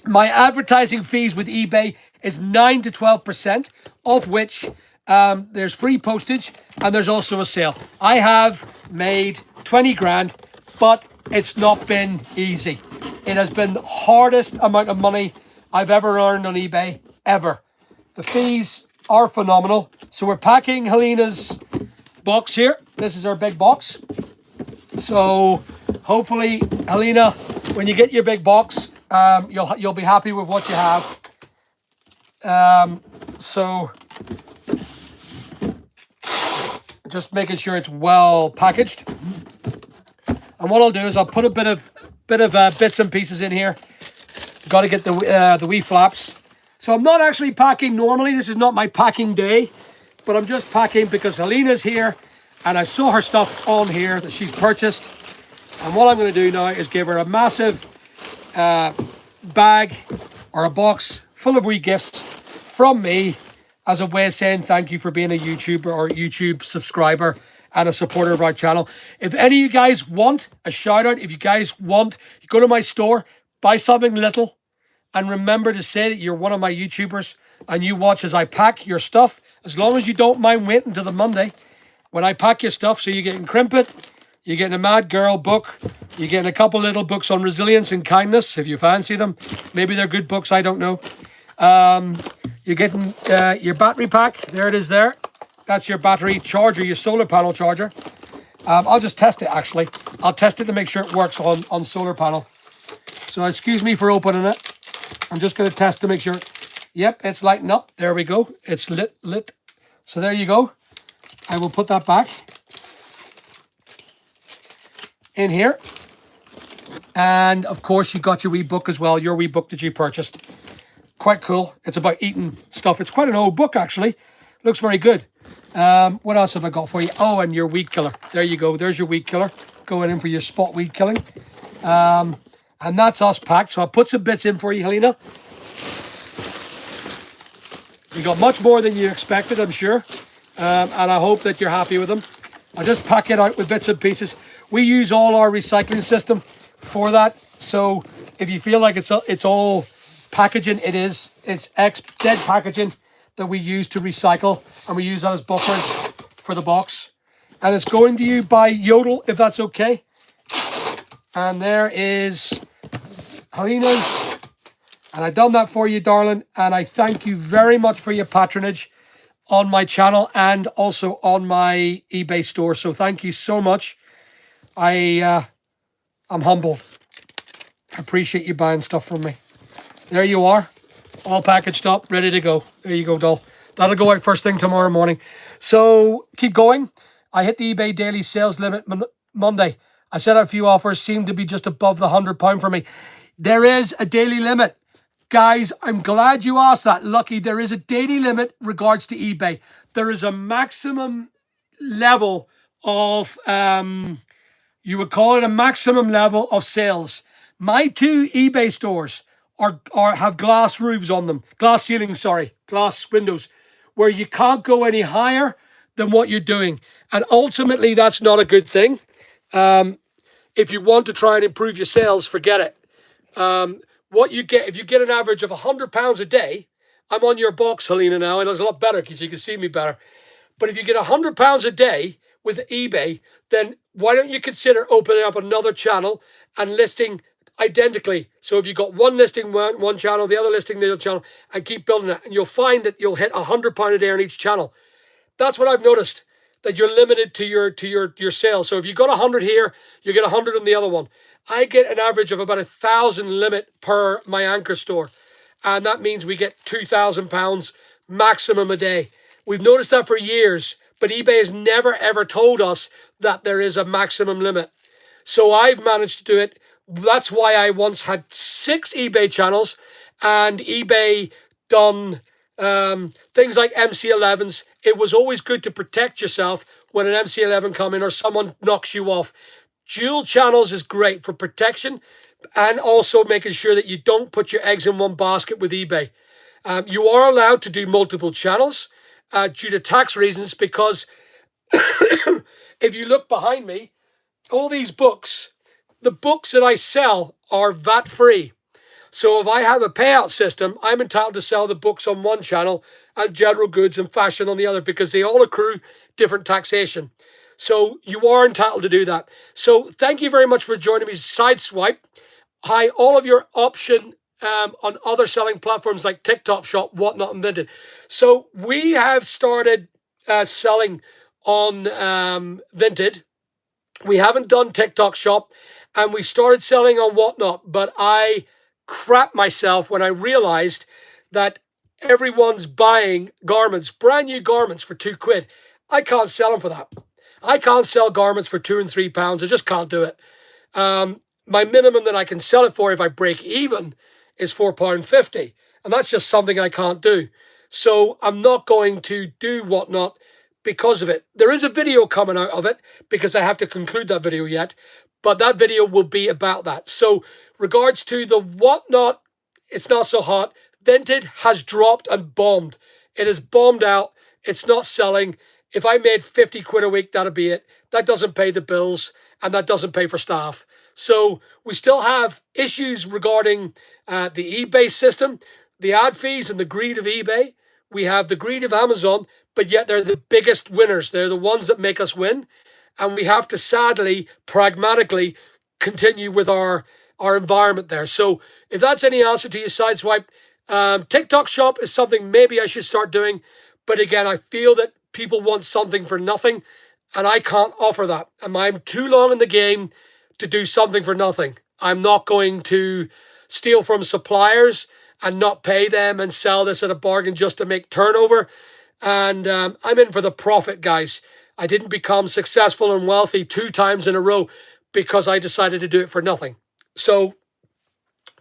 [SPEAKER 1] my advertising fees with eBay is 9 to 12%, of which there's free postage and there's also a sale. I have made 20 grand, but it's not been easy. It has been the hardest amount of money I've ever earned on eBay, ever. The fees are phenomenal. So we're packing Helena's box here. This is our big box. So hopefully, Helena, when you get your big box, you'll be happy with what you have. So just making sure it's well packaged. And what I'll do is I'll put a bit of bits and pieces in here. Got to get the wee flaps. So I'm not actually packing normally. This is not my packing day, but I'm just packing because Helena's here and I saw her stuff on here that she's purchased. And what I'm going to do now is give her a massive bag or a box full of wee gifts from me as a way of saying thank you for being a YouTuber or YouTube subscriber and a supporter of our channel. If any of you guys want a shout out, if you guys want, you go to my store, buy something little, and remember to say that you're one of my YouTubers and you watch as I pack your stuff, as long as you don't mind waiting until the Monday when I pack your stuff. So you're getting Crimpet, you're getting a Mad Girl book, you're getting a couple little books on resilience and kindness, if you fancy them. Maybe they're good books, I don't know. You're getting your battery pack. There it is there. That's your battery charger, your solar panel charger. I'll just test it, actually. I'll test it to make sure it works on solar panel. So excuse me for opening it. I'm just going to test to make sure. Yep, it's lighting up. There we go. It's lit. So there you go. I will put that back in here. And of course, you got your wee book as well. Your wee book that you purchased. Quite cool. It's about eating stuff. It's quite an old book, actually. Looks very good. What else have I got for you? Oh, and your weed killer. There you go. There's your weed killer. Going in for your spot weed killing. And that's us packed. So I put some bits in for you, Helena. You got much more than you expected, I'm sure. And I hope that you're happy with them. I just pack it out with bits and pieces. We use all our recycling system for that. So if you feel like it's all packaging, it is. It's dead packaging that we use to recycle. And we use that as buffers for the box. And it's going to you by Yodel, if that's okay. And there is Helena's, and I've done that for you, darling, and I thank you very much for your patronage on my channel and also on my eBay store. So thank you so much. I'm humbled. I appreciate you buying stuff from me. There you are, all packaged up, ready to go. There you go, doll. That'll go out first thing tomorrow morning. So keep going. I hit the eBay daily sales limit Monday. I set out a few offers, seemed to be just above the £100 for me. There is a daily limit. Guys, I'm glad you asked that. Lucky, there is a daily limit regards to eBay. There is a maximum level of, you would call it a maximum level of sales. My two eBay stores have glass roofs on them. Glass ceilings, sorry. Glass windows. Where you can't go any higher than what you're doing. And ultimately, that's not a good thing. If you want to try and improve your sales, forget it. What you get, if you get an average of £100 a day, I'm on your box, Helena, now, and it's a lot better because you can see me better. But if you get £100 a day with eBay, then why don't you consider opening up another channel and listing identically? So if you've got one listing one channel, the other listing the other channel, and keep building it, and you'll find that you'll hit £100 a day on each channel. That's what I've noticed. That you're limited to your sales. So if you got 100 here, you get 100 on the other one. I get an average of about 1,000 limit per my anchor store. And that means we get £2,000 maximum a day. We've noticed that for years, but eBay has never ever told us that there is a maximum limit. So I've managed to do it. That's why I once had 6 eBay channels, and eBay done things like MC11s. It was always good to protect yourself when an MC11 come in or someone knocks you off. Dual channels is great for protection and also making sure that you don't put your eggs in one basket with eBay. You are allowed to do multiple channels due to tax reasons, because if you look behind me, all these books, the books that I sell are VAT free. So if I have a payout system, I'm entitled to sell the books on one channel and general goods and fashion on the other, because they all accrue different taxation. So you are entitled to do that. So thank you very much for joining me. Sideswipe. Hi, all of your option on other selling platforms like TikTok Shop, Whatnot, and Vinted. So we have started selling on Vinted. We haven't done TikTok Shop, and we started selling on Whatnot, but I crap myself when I realized that everyone's buying garments, brand new garments for £2. I can't sell them for that. I can't sell garments for £2 and £3. I just can't do it. My minimum that I can sell it for if I break even is £4.50. And that's just something I can't do. So I'm not going to do Whatnot because of it. There is a video coming out of it because I have to conclude that video yet. But that video will be about that. So regards to the Whatnot, it's not so hot. Vinted has dropped and bombed. It has bombed out. It's not selling. if I made 50 quid a week, that'd be it. That doesn't pay the bills and that doesn't pay for staff. So we still have issues regarding the eBay system, the ad fees and the greed of eBay. We have the greed of Amazon, but yet they're the biggest winners. They're the ones that make us win. And we have to sadly, pragmatically continue with our environment there. So if that's any answer to you, Sideswipe, TikTok Shop is something maybe I should start doing. But again, I feel that people want something for nothing, and I can't offer that. And I'm too long in the game to do something for nothing. I'm not going to steal from suppliers and not pay them and sell this at a bargain just to make turnover. And I'm in for the profit, guys. I didn't become successful and wealthy 2 times in a row because I decided to do it for nothing. So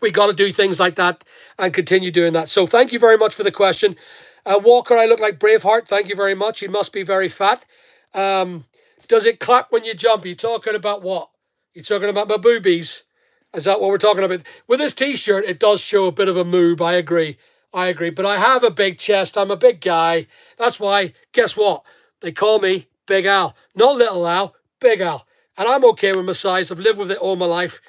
[SPEAKER 1] we got to do things like that and continue doing that. So thank you very much for the question. Walker, I look like Braveheart. Thank you very much. He must be very fat. Does it clap when you jump? Are you talking about what? You're talking about my boobies? Is that what we're talking about? With this t-shirt, it does show a bit of a moob. I agree. But I have a big chest. I'm a big guy. That's why, guess what? They call me Big Al. Not Little Al, Big Al. And I'm okay with my size. I've lived with it all my life.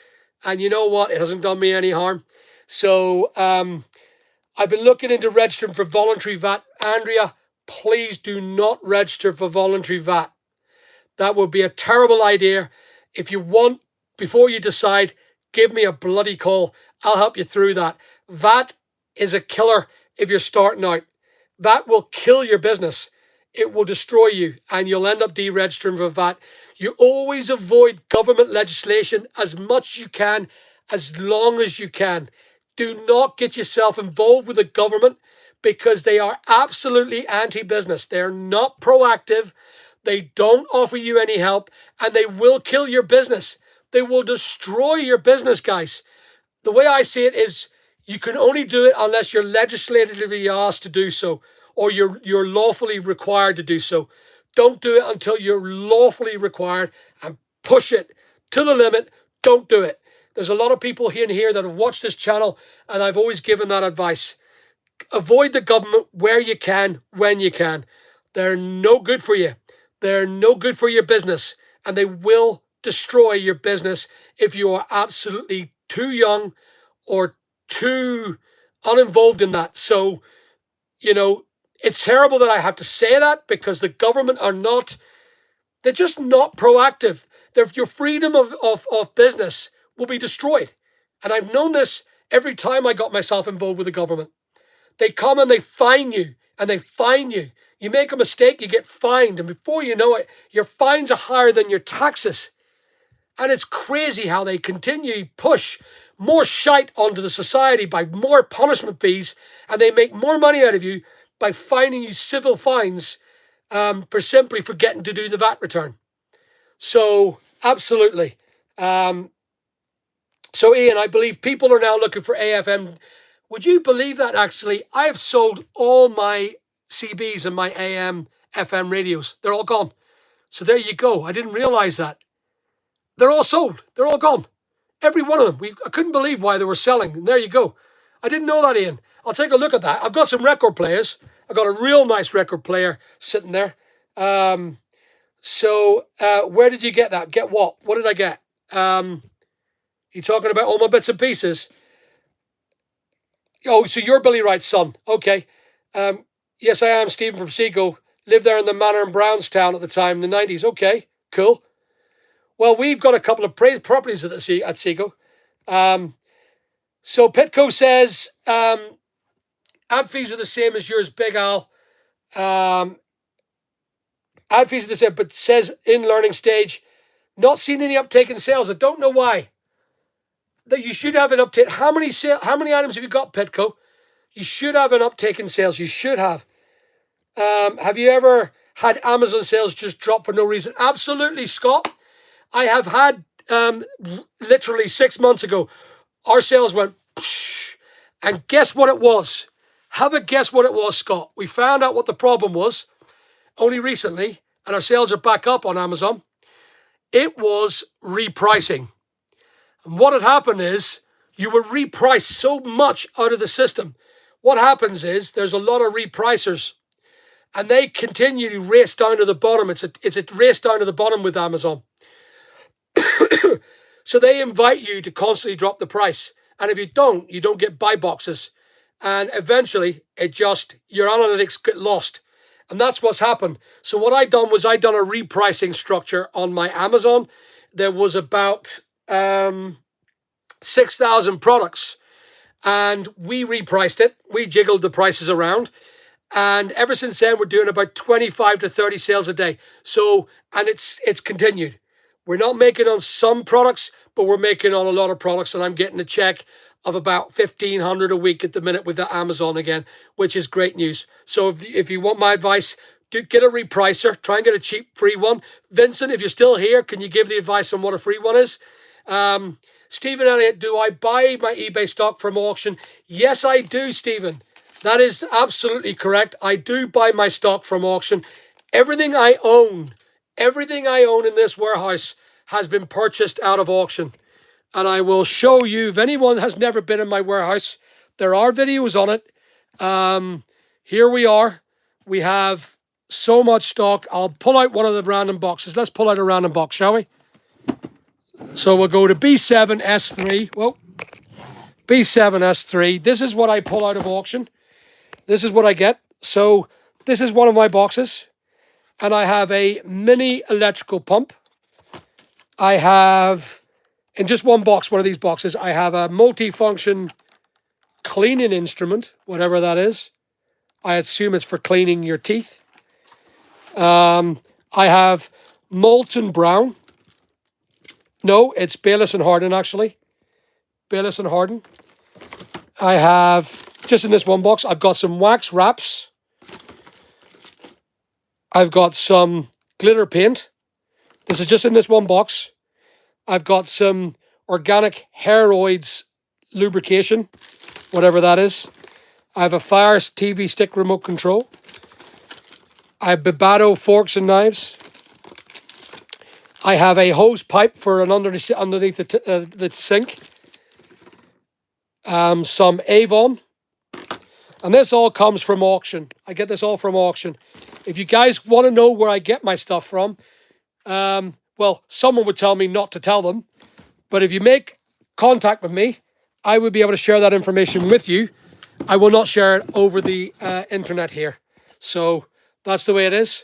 [SPEAKER 1] And you know what? It hasn't done me any harm. So I've been looking into registering for voluntary VAT. Andrea, please do not register for voluntary VAT. That would be a terrible idea. If you want, before you decide, give me a bloody call. I'll help you through that. VAT is a killer if you're starting out. VAT will kill your business. It will destroy you and you'll end up deregistering for VAT. You always avoid government legislation as much as you can, as long as you can. Do not get yourself involved with the government because they are absolutely anti-business. They're not proactive. They don't offer you any help and they will kill your business. They will destroy your business, guys. The way I see it is you can only do it unless you're legislatively asked to do so or you're lawfully required to do so. Don't do it until you're lawfully required and push it to the limit. Don't do it. There's a lot of people in here that have watched this channel and I've always given that advice. Avoid the government where you can, when you can. They're no good for you. They're no good for your business and they will destroy your business if you are absolutely too young or too uninvolved in that. So, you know, it's terrible that I have to say that because the government are not, they're just not proactive. Your freedom of business will be destroyed. And I've known this every time I got myself involved with the government. They come and they fine you and they fine you. You make a mistake, you get fined. And before you know it, your fines are higher than your taxes. And it's crazy how they continue to push more shite onto the society by more punishment fees. And they make more money out of you by fining you civil fines for simply forgetting to do the VAT return. So, absolutely. So, Ian, I believe people are now looking for AFM. Would you believe that, actually? I have sold all my CBs and my AM, FM radios. They're all gone. So there you go. I didn't realize that. They're all sold. They're all gone. Every one of them. I couldn't believe why they were selling. And there you go. I didn't know that, Ian. I'll take a look at that. I've got some record players. I've got a real nice record player sitting there. So where did you get that? Get what? What did I get? You talking about all my bits and pieces? Oh, so you're Billy Wright's son. Okay. Yes, I am Stephen from Seago. Lived there in the manor in Brownstown at the time in the 90s. Okay, cool. Well, we've got a couple of properties at Seago. So Pitco says, ad fees are the same as yours, Big Al. Ad fees are the same, but says in learning stage, not seen any uptake in sales. I don't know why. That you should have an uptake. How many items have you got, Pitco? You should have an uptake in sales. You should have. Have you ever had Amazon sales just drop for no reason? Absolutely, Scott. I have had literally 6 months ago, our sales went, and guess what it was? Have a guess what it was, Scott. We found out what the problem was only recently, and our sales are back up on Amazon. It was repricing. And what had happened is you were repriced so much out of the system. What happens is there's a lot of repricers. and they continue to race down to the bottom. It's a race down to the bottom with Amazon. So they invite you to constantly drop the price. And if you don't get buy boxes. And eventually your analytics get lost. And that's what's happened. So what I done was I done a repricing structure on my Amazon. There was about 6,000 products. And we repriced it. We jiggled the prices around. And ever since then, we're doing about 25 to 30 sales a day. So, and it's continued. We're not making on some products, but we're making on a lot of products. And I'm getting a check of about 1,500 a week at the minute with the Amazon again, which is great news. So if you want my advice, do get a repricer. Try and get a cheap free one. Vincent, if you're still here, can you give the advice on what a free one is? Stephen Elliott, do I buy my eBay stock from auction? Yes, I do, Stephen. That is absolutely correct. I do buy my stock from auction. Everything I own in this warehouse has been purchased out of auction. And I will show you, if anyone has never been in my warehouse, there are videos on it. Here we are. We have so much stock. I'll pull out one of the random boxes. Let's pull out a random box, shall we? So we'll go to B7S3. Whoa. B7S3. This is what I pull out of auction. This is what I get. So this is one of my boxes. And I have a mini electrical pump. I have, in just one box, one of these boxes, I have a multi-function cleaning instrument, whatever that is. I assume it's for cleaning your teeth. I have molten brown. No, it's Bayless and Harden, actually. Bayless and Harden. I have, just in this one box, I've got some wax wraps. I've got some glitter paint. This is just in this one box. I've got some organic hair oils lubrication, whatever that is. I have a Fire TV stick remote control. I have Bibado forks and knives. I have a hose pipe for an underneath the sink. Some Avon. And this all comes from auction. I get this all from auction. If you guys want to know where I get my stuff from, well, someone would tell me not to tell them. But if you make contact with me, I would be able to share that information with you. I will not share it over the internet here. So that's the way it is.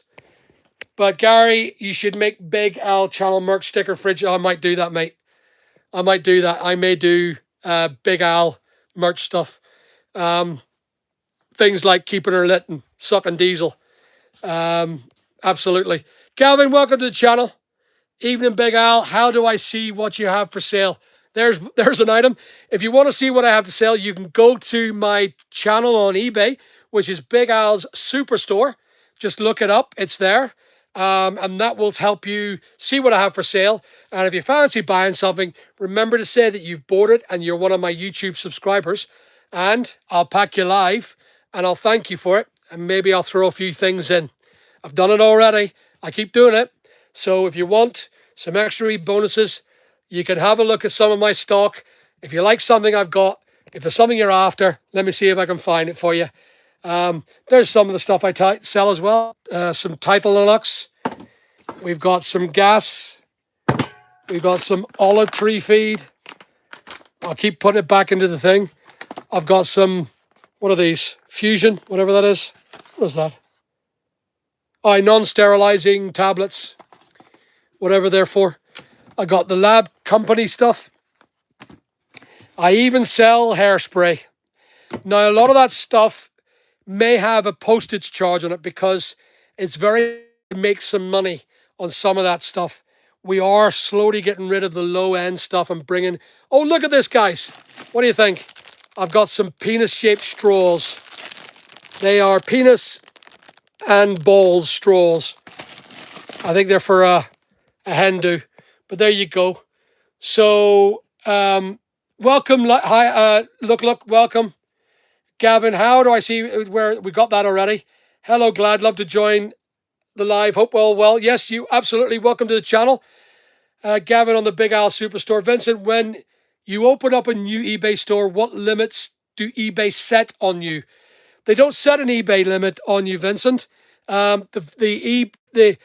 [SPEAKER 1] But Gary, you should make Big Al channel merch sticker fridge. I might do that, mate. I might do that. I may do Big Al merch stuff. Things like keeping her lit and sucking diesel. Absolutely. Calvin, welcome to the channel. Evening, Big Al. How do I see what you have for sale? There's an item. If you want to see what I have to sell, you can go to my channel on eBay, which is Big Al's Superstore. Just look it up. It's there. And that will help you see what I have for sale. And if you fancy buying something, remember to say that you've bought it and you're one of my YouTube subscribers. And I'll pack you live and I'll thank you for it. And maybe I'll throw a few things in. I've done it already. I keep doing it. So if you want some extra bonuses, you can have a look at some of my stock. If you like something I've got, if there's something you're after, let me see if I can find it for you. There's some of the stuff I sell as well. Some Title Linux. We've got some gas. We've got some olive tree feed. I'll keep putting it back into the thing. I've got some, what are these? Fusion, whatever that is. What is that? Oh, non-sterilizing tablets. Whatever they're for. I got the lab company stuff. I even sell hairspray. Now, a lot of that stuff may have a postage charge on it because it's very to make some money on some of that stuff. We are slowly getting rid of the low-end stuff and bringing... Oh, look at this, guys. What do you think? I've got some penis-shaped straws. They are penis and balls straws. I think they're for a hen do. But there you go. So, welcome. Hi, look, welcome. Gavin, how do I see where we got that already? Hello, Glad. Love to join the live. Hope well. Yes, you absolutely. Welcome to the channel. Gavin on the Big Al Superstore. Vincent, when you open up a new eBay store, what limits do eBay set on you? They don't set an eBay limit on you, Vincent. It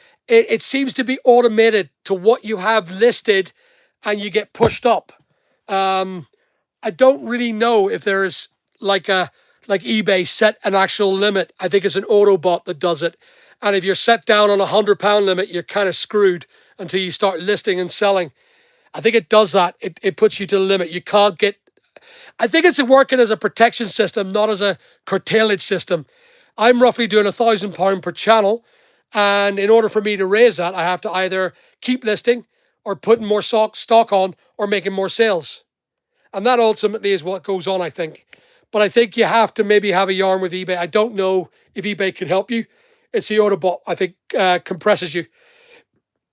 [SPEAKER 1] seems to be automated to what you have listed, and you get pushed up. Um, I don't really know if there's like a like eBay set an actual limit. I think it's an Autobot that does it. And if you're set down on £100 limit, you're kind of screwed until you start listing and selling. I think it does that. It puts you to the limit. You can't get. I think it's working as a protection system, not as a curtailage system. I'm roughly doing £1,000 per channel, and in order for me to raise that, I have to either keep listing, or putting more stock on, or making more sales. And that ultimately is what goes on, I think. But I think you have to maybe have a yarn with eBay. I don't know if eBay can help you. It's the Autobot, I think, compresses you.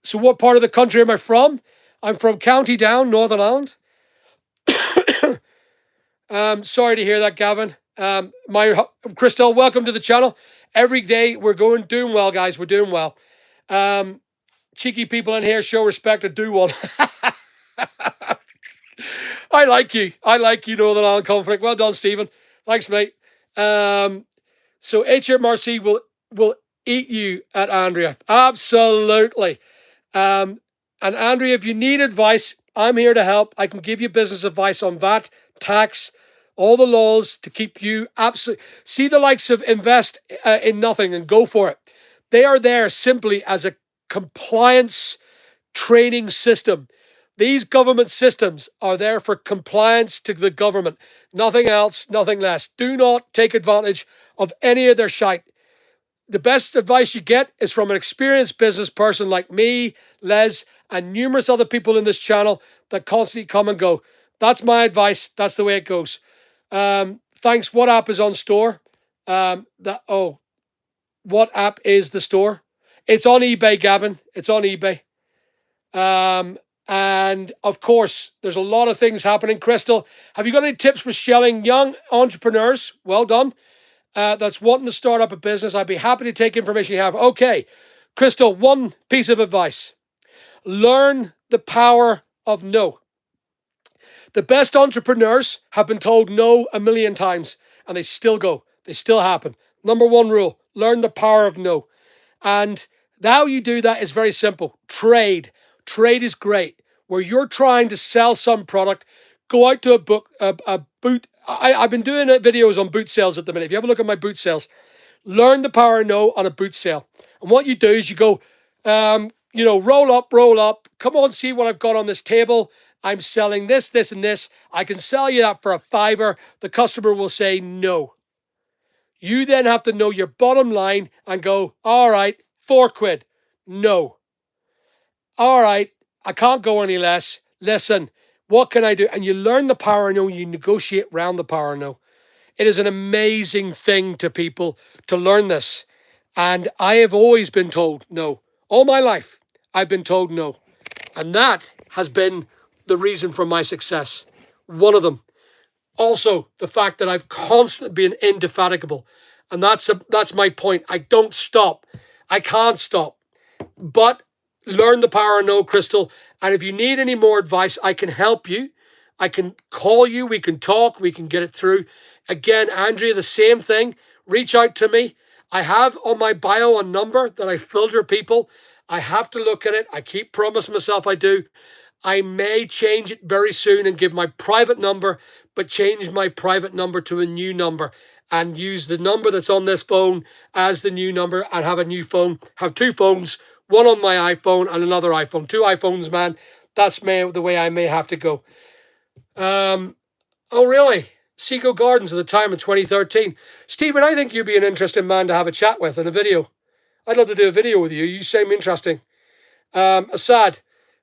[SPEAKER 1] So what part of the country am I from? I'm from County Down, Northern Ireland. Sorry to hear that, Gavin. Crystal, welcome to the channel. Every day we're doing well, guys. We're doing well. Cheeky people in here, show respect or do one. I like you. I like you, Northern Ireland conflict. Well done, Stephen. Thanks, mate. So HMRC will eat you at Andrea. Absolutely. And Andrea, if you need advice, I'm here to help. I can give you business advice on VAT, tax, all the laws to keep you absolutely. See the likes of Invest in Nothing and go for it. They are there simply as a compliance training system. These government systems are there for compliance to the government. Nothing else, nothing less. Do not take advantage of any of their shite. The best advice you get is from an experienced business person like me, Les, and numerous other people in this channel that constantly come and go. That's my advice. That's the way it goes. Thanks. What app is on store? What app is the store? It's on eBay, Gavin. It's on eBay. And of course, there's a lot of things happening. Crystal, have you got any tips for shelling young entrepreneurs? Well done. That's wanting to start up a business. I'd be happy to take information you have. Okay, Crystal, one piece of advice. Learn the power of no. The best entrepreneurs have been told no a million times, and they still go. They still happen. Number one rule, learn the power of no. And how you do that is very simple. Trade. Trade is great. Where you're trying to sell some product, go out to a boot. I've been doing videos on boot sales at the minute. If you have a look at my boot sales, learn the power of no on a boot sale. And what you do is you go, roll up. Come on, see what I've got on this table. I'm selling this, this, and this. I can sell you that for $5. The customer will say no. You then have to know your bottom line and go, all right, £4. No. All right, I can't go any less. Listen, what can I do? And you learn the power of no. You negotiate around the power of no. It is an amazing thing to people to learn this. And I have always been told no. All my life, I've been told no. And that has been the reason for my success. One of them. Also, the fact that I've constantly been indefatigable. And that's my point. I don't stop. I can't stop. But learn the power of no, Crystal. And if you need any more advice, I can help you. I can call you. We can talk. We can get it through. Again, Andrea, the same thing. Reach out to me. I have on my bio a number that I filter people. I have to look at it. I keep promising myself I do. I may change it very soon and give my private number, but change my private number to a new number and use the number that's on this phone as the new number and have a new phone. Have two phones, one on my iPhone and another iPhone. Two iPhones, man. That's the way I may have to go. Oh, really? Seco Gardens at the time in 2013. Stephen, I think you'd be an interesting man to have a chat with in a video. I'd love to do a video with you. You seem interesting. Assad.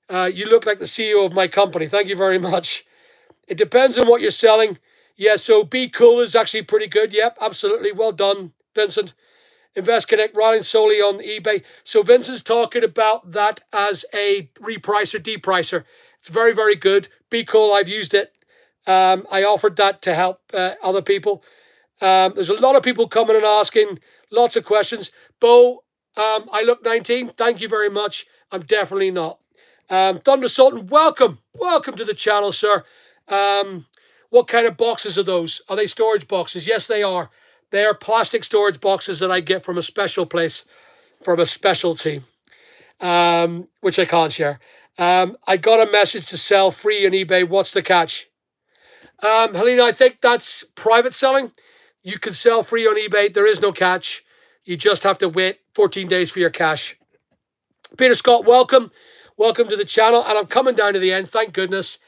[SPEAKER 1] You look like the CEO of my company. Thank you very much. It depends on what you're selling. Yeah, so Be Cool is actually pretty good. Yep, absolutely. Well done, Vincent. Invest Connect, relying solely on eBay. So Vincent's talking about that as a repricer, depricer. It's very, very good. Be Cool, I've used it. I offered that to help other people. There's a lot of people coming and asking lots of questions. Bo, I look 19. Thank you very much. I'm definitely not. Thunder Sultan, welcome to the channel, sir. What kind of boxes are those? Are they storage boxes? Yes, they are. They are plastic storage boxes that I get from a special place, from a special team, which I can't share. I got a message to sell free on eBay. What's the catch? Helena, I think that's private selling. You can sell free on eBay. There is no catch. You just have to wait 14 days for your cash. Peter Scott, welcome. Welcome to the channel. And I'm coming down to the end. Thank goodness.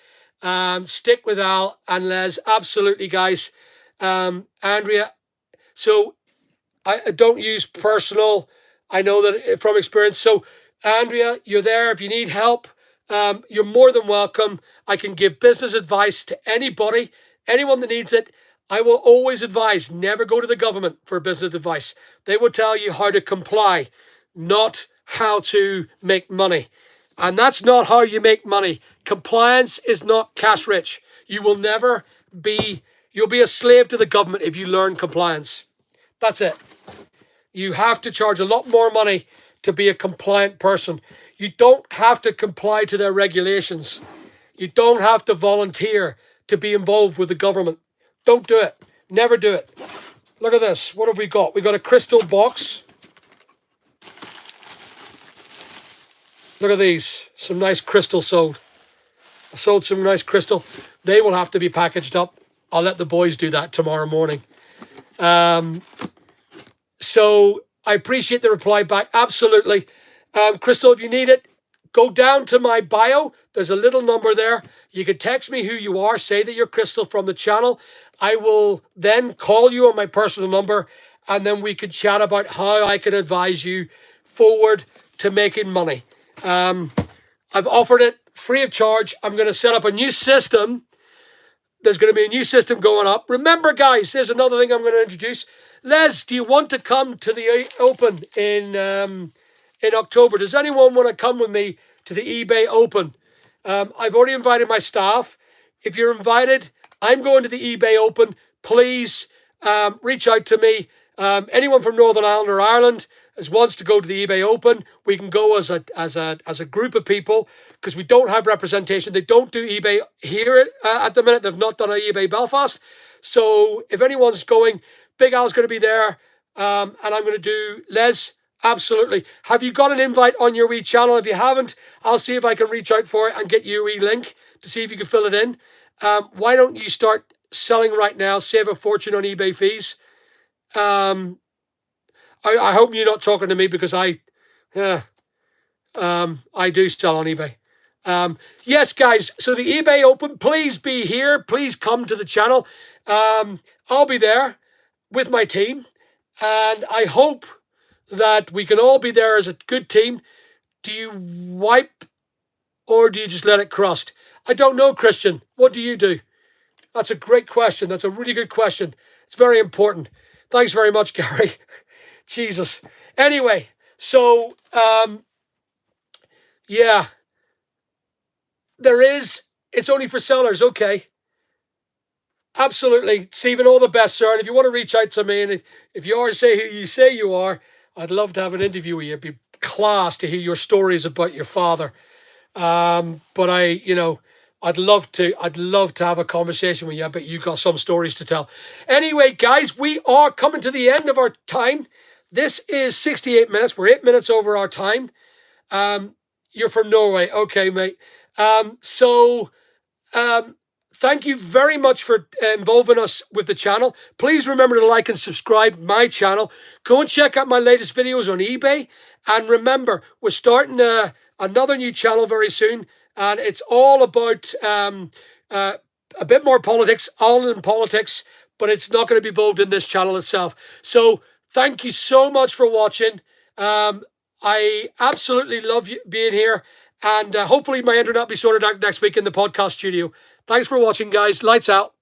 [SPEAKER 1] Stick with Al and Les. Absolutely, guys. Andrea. So I don't use personal. I know that from experience. So Andrea, you're there. If you need help, you're more than welcome. I can give business advice to anybody, anyone that needs it. I will always advise, never go to the government for business advice. They will tell you how to comply, not how to make money. And that's not how you make money. Compliance is not cash rich. You will never be, you'll be a slave to the government if you learn compliance. That's it. You have to charge a lot more money to be a compliant person. You don't have to comply to their regulations. You don't have to volunteer to be involved with the government. Don't do it. Never do it. Look at this. What have we got? We got a crystal box. Look at these. Some nice crystal sold. I sold some nice crystal. They will have to be packaged up. I'll let the boys do that tomorrow morning. So I appreciate the reply back. Absolutely. Crystal, if you need it, go down to my bio. There's a little number there. You can text me who you are. Say that you're Crystal from the channel. I will then call you on my personal number, and then we can chat about how I can advise you forward to making money. I've offered it free of charge. I'm going to set up a new system. There's going to be a new system going up. Remember, guys, there's another thing I'm going to introduce. Les, do you want to come to the Open in October? Does anyone want to come with me to the eBay Open? I've already invited my staff. If you're invited, I'm going to the eBay Open. Please reach out to me. Anyone from Northern Ireland or Ireland wants to go to the eBay Open, we can go as a group of people, because we don't have representation. They don't do eBay here at the minute. They've not done an eBay Belfast. So if anyone's going, Big Al's going to be there, and I'm going to do Les. Absolutely. Have you got an invite on your wee channel? If you haven't, I'll see if I can reach out for it and get you a wee link to see if you can fill it in. Why don't you start selling right now? Save a fortune on eBay fees. I hope you're not talking to me, because I do sell on eBay. Yes, guys. So the eBay Open, please be here. Please come to the channel. I'll be there with my team, and I hope that we can all be there as a good team. Do you wipe, or do you just let it crust? I don't know, Christian. What do you do? That's a great question. That's a really good question. It's very important. Thanks very much, Gary. Jesus. Anyway, so, yeah. It's only for sellers. Okay. Absolutely. Stephen, all the best, sir. And if you want to reach out to me, and if you are say who you say you are, I'd love to have an interview with you. It'd be class to hear your stories about your father. But I'd love to have a conversation with you. I bet you got some stories to tell. Anyway, guys, we are coming to the end of our time. This is 68 minutes. We're 8 minutes over our time. You're from Norway. Okay, mate. Thank you very much for involving us with the channel. Please remember to like and subscribe my channel. Go and check out my latest videos on eBay. And remember, we're starting another new channel very soon. And it's all about a bit more politics, Ireland politics, but it's not going to be involved in this channel itself. So thank you so much for watching. I absolutely love you being here. And hopefully my internet will be sorted out next week in the podcast studio. Thanks for watching, guys. Lights out.